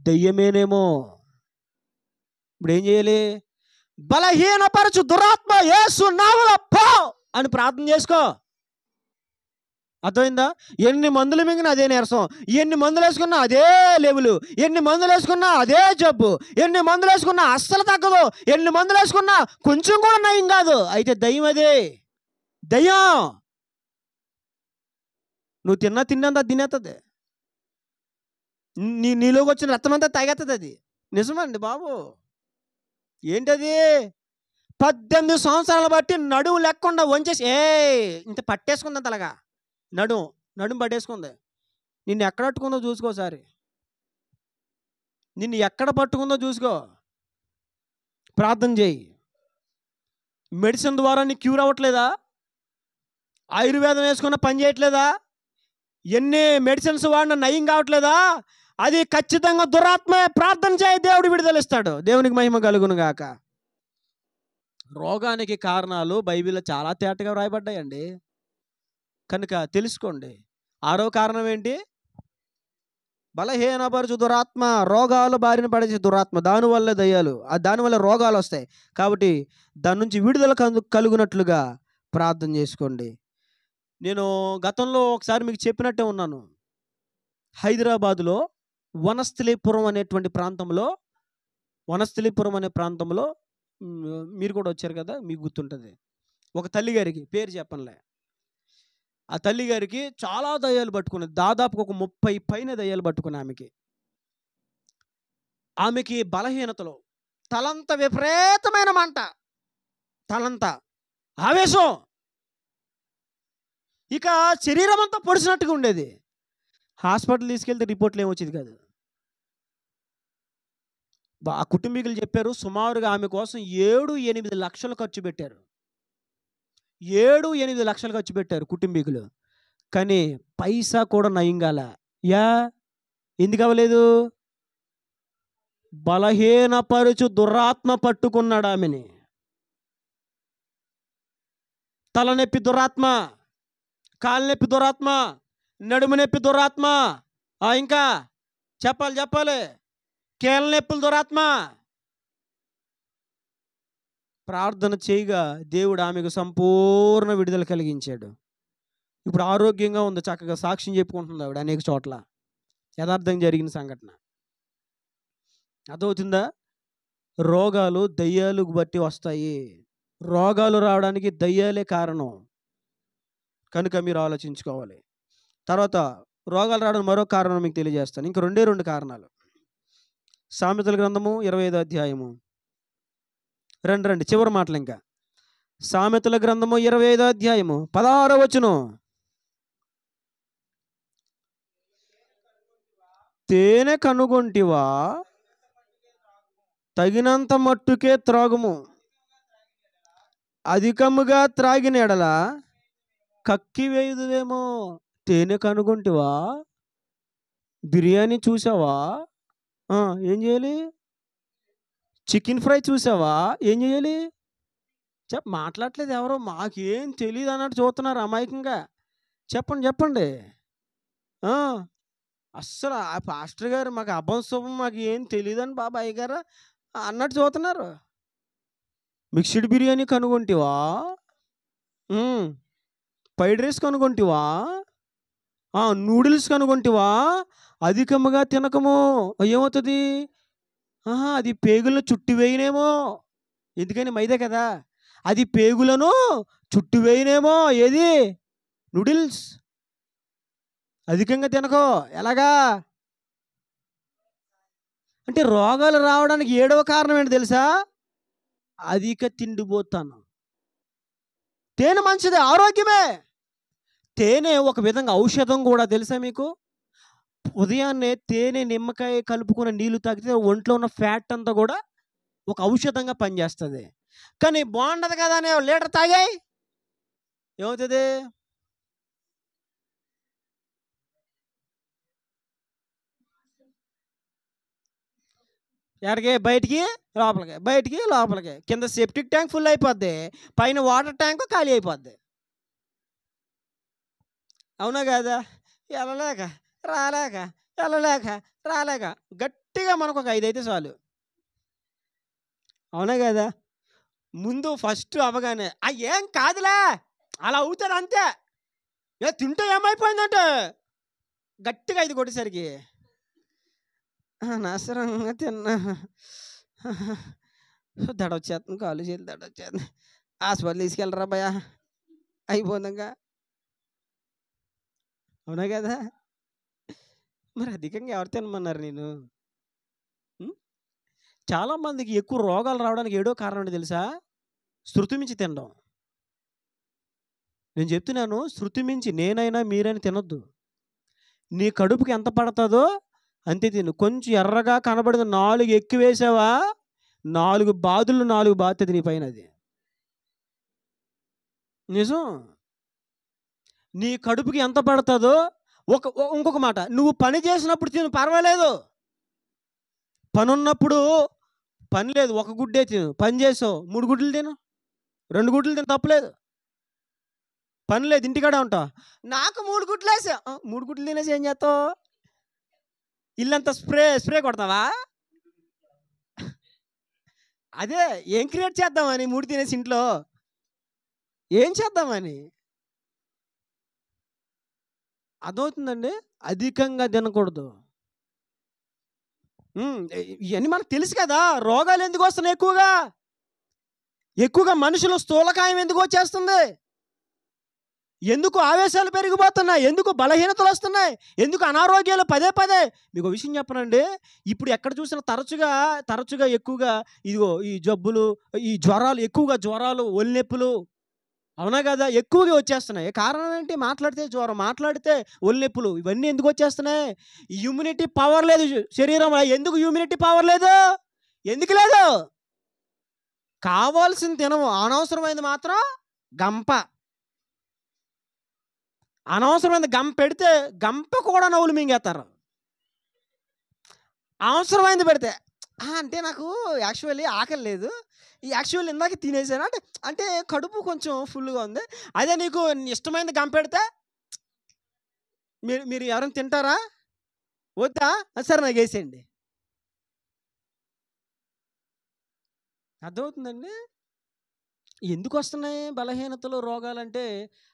దయ్యమేనేమో, ఇప్పుడు ఏం చేయాలి? బలహీనపరచు దురాత్మ యేసు నామములో పో అని ప్రార్థన చేసుకో. అర్థమైందా? ఎన్ని మందులు మింగినా అదే నీరసం, ఎన్ని మందులు వేసుకున్నా అదే లెవెలు, ఎన్ని మందులు వేసుకున్నా అదే జబ్బు, ఎన్ని మందులు వేసుకున్నా అస్సలు తగ్గదు, ఎన్ని మందులు వేసుకున్నా కొంచెం కూడా నయం కాదు. అయితే దయ్యం, అదే దయ్యం. నువ్వు తిన్నంత తినేస్తుంది, నీలోకి వచ్చిన రక్తం అంతా తాగేస్తుంది. అది నిజమండి బాబు. ఏంటది? 18 సంవత్సరాలు బట్టి నడుము లేకుండా వంచేసి ఇంత పట్టేసుకుంది, అంతలాగా నడుము పట్టేసుకుంది. నిన్ను ఎక్కడ పట్టుకుందో చూసుకోసారి, నిన్ను ఎక్కడ పట్టుకుందో చూసుకో, ప్రార్థన చేయి. మెడిసిన్ ద్వారా నీకు క్యూర్ అవ్వట్లేదా? ఆయుర్వేదం వేసుకున్న పని చేయట్లేదా? ఎన్ని మెడిసిన్స్ వాడినా నయం కావట్లేదా? అది ఖచ్చితంగా దురాత్మే. ప్రార్థన చేయి, దేవుడు విడుదలిస్తాడు. దేవునికి మహిమ కలుగును గాక. రోగానికి కారణాలు బైబిల్లో చాలా తేటగా వ్రాయబడ్డాయండి, కనుక తెలుసుకోండి. 6వ కారణం ఏంటి? బలహీనపరచు దురాత్మ, రోగాలు బారిన పడేసే దురాత్మ. దానివల్ల దయ్యాలు, దానివల్ల రోగాలు వస్తాయి. కాబట్టి దాని నుంచి విడుదల కలుగునట్లుగా ప్రార్థన చేసుకోండి. నేను గతంలో ఒకసారి మీకు చెప్పినట్టే ఉన్నాను. హైదరాబాదులో వనస్థలిపురం అనేటువంటి ప్రాంతంలో, వనస్థలిపురం అనే ప్రాంతంలో మీరు కూడా వచ్చారు కదా, మీకు గుర్తుంటుంది. ఒక తల్లిగారికి, పేరు చెప్పనులే, ఆ తల్లిగారికి చాలా దయ్యాలు పట్టుకున్నాయి. దాదాపుగా ఒక 30 పైన దయ్యాలు పట్టుకున్నాయి. ఆమెకి బలహీనతలో తలంత విపరీతమైన మంట, తలంతా ఆవేశం, ఇక శరీరం అంతా పొడిచినట్టుగా ఉండేది. హాస్పిటల్ తీసుకెళ్తే రిపోర్ట్లు ఏమొచ్చేది కాదు. ఆ కుటుంబీకులు చెప్పారు, సుమారుగా ఆమె కోసం 7-8 లక్షలు ఖర్చు పెట్టారు. 7-8 లక్షలు ఖర్చు పెట్టారు కుటుంబీకులు, కానీ పైసా కూడా నయం కాల. ఎందుకు అవ్వలేదు? బలహీనపరుచు దురాత్మ పట్టుకున్నాడు ఆమెని. తలనొప్పి దురాత్మ, కాళ్ళనొప్పి దురాత్మ, నడుము నొప్పి దురాత్మ, ఇంకా చెప్పాలి కీళ్ళ నొప్పుల దురాత్మ. ప్రార్థన చేయగా దేవుడు ఆమెకు సంపూర్ణ విడుదల కలిగించాడు. ఇప్పుడు ఆరోగ్యంగా ఉంది, చక్కగా సాక్ష్యం చెప్పుకుంటుంది ఆవిడ అనేక చోట్ల. యథార్థంగా జరిగిన సంఘటన. అర్థమవుతుందా? రోగాలు దయ్యాలు బట్టి వస్తాయి. రోగాలు రావడానికి దయ్యాలే కారణం, కనుక మీరు ఆలోచించుకోవాలి. తర్వాత రోగాలు రావడానికి మరో కారణం మీకు తెలియజేస్తాను. ఇంక 2 కారణాలు. సామెతల గ్రంథము 25వ అధ్యాయము, రండి చివరి మాటలు. ఇంకా సామెతల గ్రంథము 25వ అధ్యాయము 16వ వచనం. తేనె కనుగొంటివా, తగినంత మట్టుకే త్రాగుము, అధికముగా త్రాగిన ఎడల కక్కివేయుదువేమో. తేనె కనుగొంటివా, బిర్యానీ చూసావా, ఏం చేయాలి? చికెన్ ఫ్రై చూసావా, ఏం చేయాలి? మాట్లాడలేదు ఎవరో, మాకేం తెలియదు అన్నట్టు చూస్తున్నారు అమాయకంగా. చెప్పండి. అస్సలు ఆ పాస్టర్ గారు మాకు అభం శుభం మాకు ఏం తెలియదని బాబాయ్ గారు అన్నట్టు చూస్తున్నారు. మిక్స్డ్ బిర్యానీ కనుగొంటివా, ఫ్రైడ్ రైస్ కనుగొంటివా, నూడిల్స్ కనుగొంటివా, అధికముగా తినకము. ఏమవుతుంది? అది పేగులను చుట్టివేయనేమో. ఎందుకని? మైదా కదా, అది పేగులను చుట్టివేయనేమో. ఏది? నూడిల్స్. అధికంగా తినకో. ఎలాగా అంటే రోగాలు రావడానికి 7వ కారణం ఏంటి తెలుసా? అధిక తిండిపోతాను. తేనె మంచిదే, ఆరోగ్యమే. తేనె ఒక విధంగా ఔషధం కూడా తెలుసా మీకు? ఉదయాన్నే తేనె, నిమ్మకాయ కలుపుకున్న నీళ్లు తాగితే ఒంట్లో ఉన్న ఫ్యాట్ అంతా కూడా ఒక ఔషధంగా పనిచేస్తుంది. కానీ బాగుండదు కదా అని లీటర్ తాగాయి ఏమవుతుంది? ఎక్కడికి? బయటికి లోపలికి, బయటికి లోపలికి. కింద సెప్టిక్ ట్యాంక్ ఫుల్ అయిపోద్ది, పైన వాటర్ ట్యాంక్ ఖాళీ అయిపోద్ది. అవునా కాదా? వెళ్ళలేక రాలేక, వెళ్ళలేక రాలేక, గట్టిగా మనకు ఒక 5 అయితే చాలు. అవునా కదా? ముందు ఫస్ట్ అవ్వగానే ఏం కాదులే, అలా అవుతుంది అంతే, తింటే ఏమైపోయిందంటే గట్టిగా 5 కొట్టేసరికి నాసరంగా తిన్నా, దడొచ్చేస్తుంది, కాలు చేతులు దడొచ్చేస్తుంది, హాస్పిటల్ తీసుకెళ్ళరా భయ అయిపోతుందిగా. అవునా కదా? మరి అధికంగా ఎవరు తినమన్నారు నేను? చాలామందికి ఎక్కువ రోగాలు రావడానికి ఏడో కారణం ఏంటో తెలుసా? శృతి మించి తినడం. నేను చెప్తున్నాను, శృతి మించి నేనైనా మీరైనా తినొద్దు. నీ కడుపుకి ఎంత పడుతుందో అంతే తిను. కొంచెం ఎర్రగా కనబడిన 4 ఎక్కువ వేసావా 4 బాధలు 4 బాధది నీ పైన. అది నిజం. నీ కడుపుకి ఎంత పడుతుందో ఇంకొక మాట, నువ్వు పని చేసినప్పుడు తిను, పర్వాలేదు. పని ఉన్నప్పుడు పని లేదు, 1 గుడ్డే తిను. పని చేసావు 3 గుడ్లు తిను, 2 గుడ్లు తిను, తప్పలేదు. పని లేదు, ఇంటికాడే ఉంటావు, నాకు 3 గుడ్లు వేసా, 3 గుడ్లు తినేసి ఏం చేస్తావు? ఇల్లంతా స్ప్రే కొడతావా? అదే ఏం క్రియేట్ చేద్దామని 3 తినేసి ఇంట్లో ఏం చేద్దామని. అదవుతుందండి. అధికంగా తినకూడదు. ఇవన్నీ మనకు తెలుసు కదా. రోగాలు ఎందుకు వస్తున్నాయి? ఎక్కువగా మనుషులు స్థూలకాయం ఎందుకు వచ్చేస్తుంది? ఎందుకు ఆవేశాలు పెరిగిపోతున్నాయి? ఎందుకు బలహీనతలు వస్తున్నాయి? ఎందుకు అనారోగ్యాలు పదే పదే? మీకు విషయం చెప్పనండి, ఇప్పుడు ఎక్కడ చూసినా తరచుగా ఎక్కువగా ఇదిగో ఈ జబ్బులు, ఈ జ్వరాలు, ఒళ్ళెప్పులు, అవునా కదా, ఎక్కువగా వచ్చేస్తున్నాయి. కారణం ఏంటి? మాట్లాడితే జ్వరం, మాట్లాడితే ఒళ్ళెప్పులు, ఇవన్నీ ఎందుకు వచ్చేస్తున్నాయి? ఇమ్యూనిటీ పవర్ లేదు శరీరంలో. ఎందుకు ఇమ్యూనిటీ పవర్ లేదు? ఎందుకు లేదు? కావాల్సింది తినము, అనవసరమైంది మాత్రం గంప. అనవసరమైంది గంప పెడితే గంపకు కూడా నవ్వులు మింగేస్తారు. అవసరమైంది పెడితే అంటే నాకు యాక్చువల్లీ ఆకలి లేదు, యాక్చువల్లీ ఇందాక తినేసాను అంటే కడుపు కొంచెం ఫుల్గా ఉంది. అదే నీకు ఇష్టమైంది గంప పెడితే మీరు ఎవరైనా తింటారా? వద్దా? సరే నాకు వేసేయండి. అర్థమవుతుందండి? ఎందుకు వస్తున్నాయి బలహీనతలు, రోగాలంటే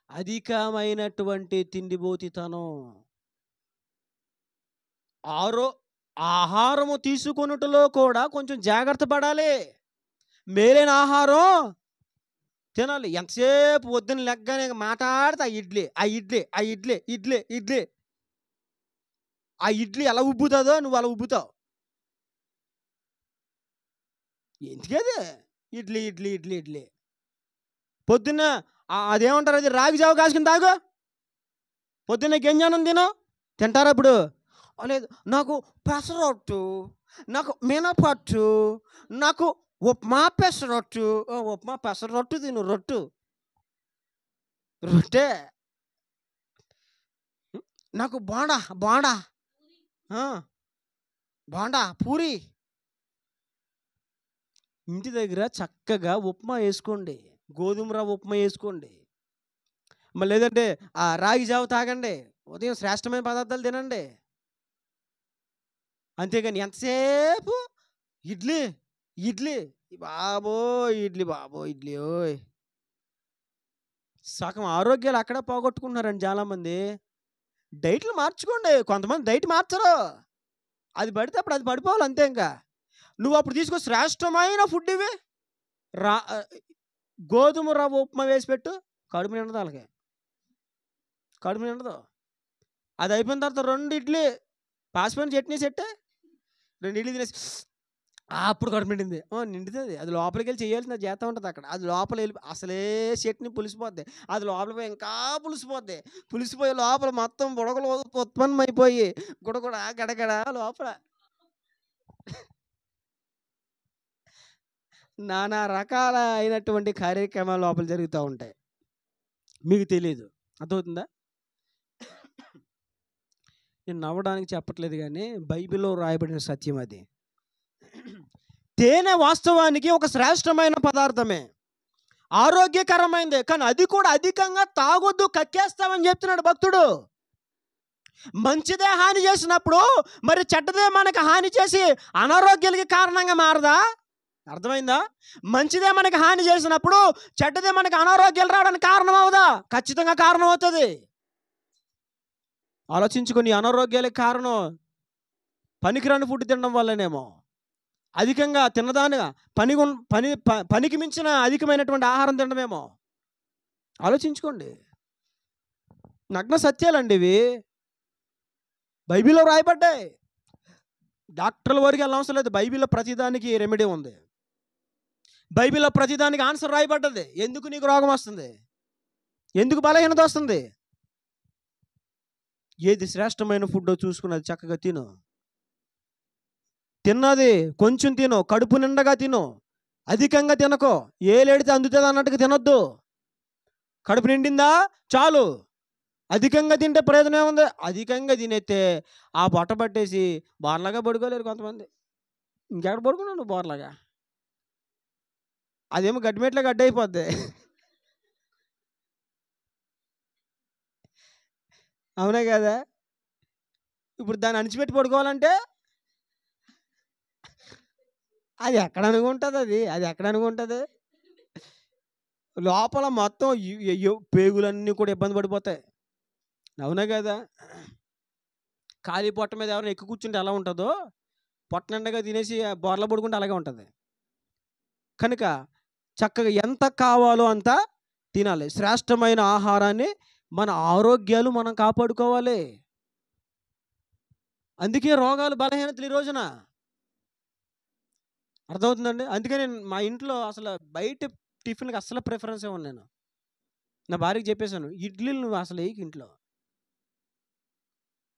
అధికమైనటువంటి తిండిబోతితనం. ఆహారము తీసుకొనుటలో కూడా కొంచెం జాగ్రత్త పడాలి. మేలైన ఆహారం తినాలి. ఎంతసేపు పొద్దున్న లెగ్గానే మాట్లాడితే ఆ ఇడ్లీ ఎలా ఉబ్బుతుందో నువ్వు అలా ఉబ్బుతావు. ఎందుకది? ఇడ్లీ పొద్దున్న అదేమంటారు, అది రాగి జావ కాసుకుని తాగు, పొద్దున్న గంజానం తింటారా ఇప్పుడు? లేదు, నాకు పెసరొట్టు, నాకు మినపట్టు, నాకు ఉప్మా పెసరొట్టు తిను. రొట్టె. నాకు బోండా పూరి. ఇంటి దగ్గర చక్కగా ఉప్మా వేసుకోండి, గోధుమ రవ్వ ఉప్మా వేసుకోండి, మళ్ళీ లేదంటే రాగి జావ తాగండి, ఉదయం శ్రేష్టమైన పదార్థాలు తినండి. అంతేగాని ఎంతసేపు ఇడ్లీ బాబోయ్ ఓయ్. సగం ఆరోగ్యాలు అక్కడ పోగొట్టుకుంటున్నారండి చాలామంది. డైట్లు మార్చుకోండి. కొంతమంది డైట్ మార్చరు, అది పడితే అప్పుడు అది పడిపోవాలి అంతే. ఇంకా నువ్వు అప్పుడు తీసుకో శ్రేష్టమైన ఫుడ్ ఇవి. గోధుమ రవ్వ ఉప్మా వేసి పెట్టు, కడుపు నిండదు వాళ్ళకి, కడుపు నిండదు. అది అయిపోయిన తర్వాత 2 ఇడ్లీ పాసిపోయిన చట్నీ సెట్టే, 2 ఇడ్లీ తినేసి అప్పుడు కడుపు నిండింది. నిండుతుంది. అది లోపలికి వెళ్ళి చేయాల్సిన చేత ఉంటుంది అక్కడ. అది లోపల వెళ్ళి అసలే చట్నీ పులిసిపోద్ది. అది లోపలికి పోయి ఇంకా పులిసిపోద్ది. పులిసిపోయి లోపల మొత్తం బుడగలు ఉత్పన్నమైపోయి గుడగుడ గడగడ లోపల నానా రకాల అయినటువంటి కార్యక్రమాలు లోపల జరుగుతూ ఉంటాయి. మీకు తెలీదు. అర్థమవుతుందా? నేను నవ్వడానికి చెప్పట్లేదు కానీ బైబిల్లో రాయబడిన సత్యం అది. తేనె వాస్తవానికి ఒక శ్రేష్టమైన పదార్థమే, ఆరోగ్యకరమైనదే. కానీ అది కూడా అధికంగా తాగొద్దు, కక్కేస్తామని చెప్తున్నాడు భక్తుడు. మంచిదే హాని చేసినప్పుడు మరి చెడ్డదే మనకు హాని చేసి అనారోగ్యాలకి కారణంగా మారదా? అర్థమైందా? మంచిదే మనకి హాని చేసినప్పుడు చెడ్డదే మనకి అనారోగ్యాలు రావడానికి కారణం అవుదా? ఖచ్చితంగా కారణం అవుతుంది. ఆలోచించుకొని అనారోగ్యాలకు కారణం పనికిరాని ఫుడ్ తినడం వల్లనేమో, అధికంగా తిన్నదానిగా పనికి మించిన అధికమైనటువంటి ఆహారం తినడమేమో. ఆలోచించుకోండి. నగ్న సత్యాలండి ఇవి, బైబిల్లో రాయబడ్డాయి. డాక్టర్ల వరకు వెళ్ళవసరం లేదు. బైబిల్లో ప్రతిదానికి రెమెడీ ఉంది. బైబిల్లో ప్రతిదానికి ఆన్సర్ రాయబడ్డది. ఎందుకు నీకు రోగం వస్తుంది, ఎందుకు బలహీనత వస్తుంది, ఏది శ్రేష్టమైన ఫుడ్డో చూసుకున్నది చక్కగా తిను. తిన్నది కొంచెం తిను, కడుపు నిండగా తిను, అధికంగా తినకో. ఏలేడితే అందుతుంది అన్నట్టుగా తినొద్దు. కడుపు నిండిందా చాలు. అధికంగా తింటే ప్రయోజనం ఏముంది? అధికంగా తినేస్తే ఆ బొట్ట పట్టేసి బోర్లాగా పడుకోలేరు కొంతమంది. ఇంకెక్కడ పడుకున్నావు నువ్వు బోర్లాగా? అదేమో గడ్డిమెట్ల గడ్డ అయిపోద్ది. అవునా కదా? ఇప్పుడు దాన్ని అణిచిపెట్టి పడుకోవాలంటే అది ఎక్కడ అనుకుంటుంది? అది ఎక్కడ అనుకుంటుంది? లోపల మొత్తం పేగులన్నీ కూడా ఇబ్బంది పడిపోతాయి. అవునా కదా? ఖాళీ పొట్ట మీద ఎవరైనా ఎక్కువ కూర్చుంటే ఎలా ఉంటుందో, పొట్ట నిండగా తినేసి బోర్లా పడుకుంటే అలాగే ఉంటుంది. కనుక చక్కగా ఎంత కావాలో అంత తినాలి. శ్రేష్టమైన ఆహారాన్ని, మన ఆరోగ్యాలు మనం కాపాడుకోవాలి. అందుకే రోగాలు బలహీనతలు ఈ రోజున. అర్థమవుతుందండి? అందుకని మా ఇంట్లో అసలు బయట టిఫిన్కి అస్సలు ప్రిఫరెన్స్ ఇవ్వను నేను. నా భార్యకి చెప్పేశాను, ఇడ్లీలు నువ్వు అసలు వేయకు ఇంట్లో.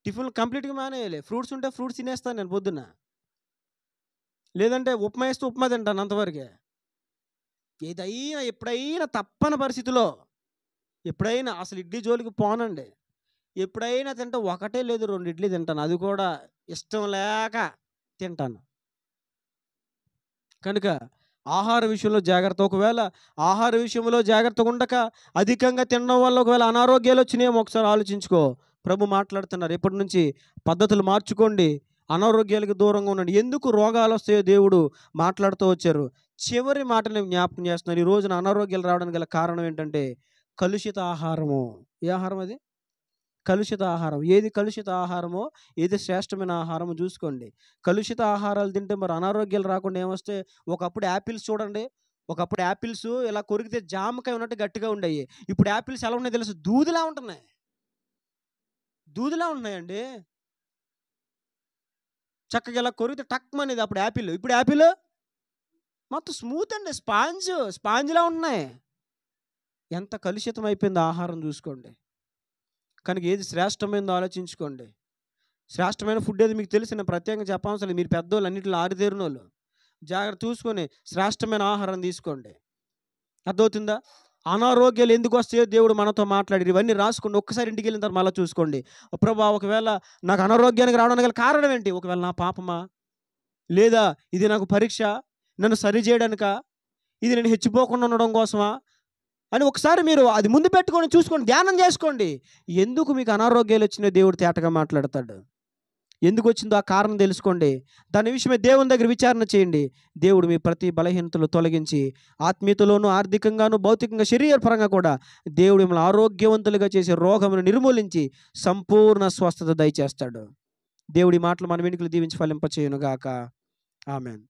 టిఫిన్లు కంప్లీట్గా మానేయాలి. ఫ్రూట్స్ ఉంటే ఫ్రూట్స్ తినేస్తాను నేను పొద్దున్న, లేదంటే ఉప్మా వేస్తే ఉప్మా తింటాను అంతవరకే. ఏదైనా ఎప్పుడైనా తప్పని పరిస్థితిలో, ఎప్పుడైనా అసలు ఇడ్లీ జోలికి పోనండి. ఎప్పుడైనా తింటే ఒకటే లేదు 2 ఇడ్లీ తింటాను, అది కూడా ఇష్టం లేక తింటాను. కనుక ఆహార విషయంలో జాగ్రత్త. ఒకవేళ ఆహార విషయంలో జాగ్రత్తగా ఉండక అధికంగా తినడం వల్ల ఒకవేళ అనారోగ్యాలు వచ్చినాయేమో ఒకసారి ఆలోచించుకో. ప్రభు మాట్లాడుతున్నారు, ఎప్పటి నుంచి పద్ధతులు మార్చుకోండి, అనారోగ్యాలకు దూరంగా ఉండండి. ఎందుకు రోగాలు వస్తాయో దేవుడు మాట్లాడుతూ వచ్చారు. చివరి మాటని జ్ఞాపకం చేస్తున్నారు. ఈ రోజున అనారోగ్యాలు రావడానికి గల కారణం ఏంటంటే కలుషిత ఆహారము. ఏ ఆహారం అది? కలుషిత ఆహారం. ఏది కలుషిత ఆహారమో, ఏది శ్రేష్టమైన ఆహారమో చూసుకోండి. కలుషిత ఆహారాలు తింటే మరి అనారోగ్యాలు రాకుండా ఏమొస్తే, ఒకప్పుడు యాపిల్స్ చూడండి. ఒకప్పుడు యాపిల్స్ ఇలా కొరికితే జామకాయ ఉన్నట్టు గట్టిగా ఉండేవి. ఇప్పుడు యాపిల్స్ ఎలా ఉన్నాయి తెలుసు? దూదిలా ఉంటున్నాయి. దూదిలా ఉన్నాయండి. చక్కగా ఇలా కొరికితే టక్మనేది అప్పుడు యాపిల్. ఇప్పుడు యాపిల్ మొత్తం స్మూత్ అండి, స్పాంజ్లా ఉన్నాయి. ఎంత కలుషితం అయిపోయింది ఆహారం చూసుకోండి. కనుక ఏది శ్రేష్టమైనదో ఆలోచించుకోండి. శ్రేష్టమైన ఫుడ్ ఏది మీకు తెలిసిన ప్రత్యేకంగా చెప్పవసరం లేదు. మీరు పెద్దోళ్ళు, అన్నింటిలో ఆరితేరిన వాళ్ళు. జాగ్రత్త చూసుకొని శ్రేష్టమైన ఆహారం తీసుకోండి. అర్థమవుతుందా? అనారోగ్యాలు ఎందుకు వస్తాయో దేవుడు మనతో మాట్లాడి ఇవన్నీ రాసుకోండి. ఒక్కసారి ఇంటికి వెళ్ళిన తర్వాత మళ్ళీ చూసుకోండి. ప్రభా, ఒకవేళ నాకు అనారోగ్యానికి రావడానికి గల కారణం ఏంటి? ఒకవేళ నా పాపమా, లేదా ఇది నాకు పరీక్ష, నన్ను సరి చేయడానికా, ఇది నేను హెచ్చిపోకుండా ఉండడం కోసమా అని ఒకసారి మీరు అది ముందు పెట్టుకొని చూసుకోండి, ధ్యానం చేసుకోండి. ఎందుకు మీకు అనారోగ్యాలు వచ్చినాయో దేవుడు తేటగా మాట్లాడతాడు. ఎందుకు వచ్చిందో ఆ కారణం తెలుసుకోండి. దాని విషయమే దేవుని దగ్గర విచారణ చేయండి. దేవుడు మీ ప్రతి బలహీనతలు తొలగించి ఆత్మీయతలోను, ఆర్థికంగాను, భౌతికంగా, శరీరపరంగా కూడా దేవుడు మిమ్మల్ని ఆరోగ్యవంతులుగా చేసి రోగమును నిర్మూలించి సంపూర్ణ స్వస్థత దయచేస్తాడు. దేవుడి మాటలు మన వెనుకలు దీవించి ఫలింపచేయునుగాక. ఆమెన్.